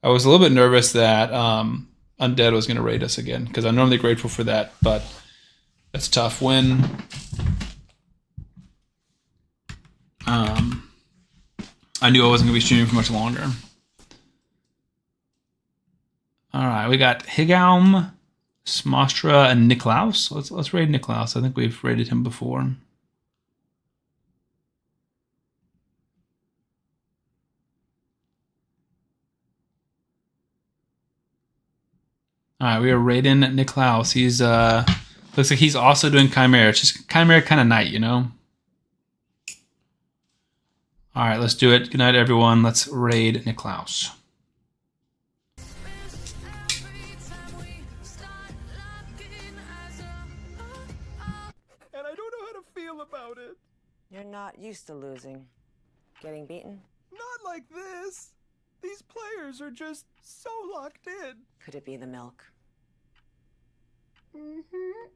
I was a little bit nervous that Undead was going to raid us again because I'm normally grateful for that, but that's tough when I knew I wasn't going to be streaming for much longer. All right, we got Higaum, Smostra, and Niklaus. Let's raid Niklaus. I think we've raided him before. All right, we are raiding Niklaus. He's looks like he's also doing Chimera. It's just Chimera kind of night, you know. All right, let's do it. Good night, everyone. Let's raid Niklaus. And I don't know how to feel about it. You're not used to losing. Getting beaten? Not like this. These players are just so locked in. Could it be the milk? Mm-hmm.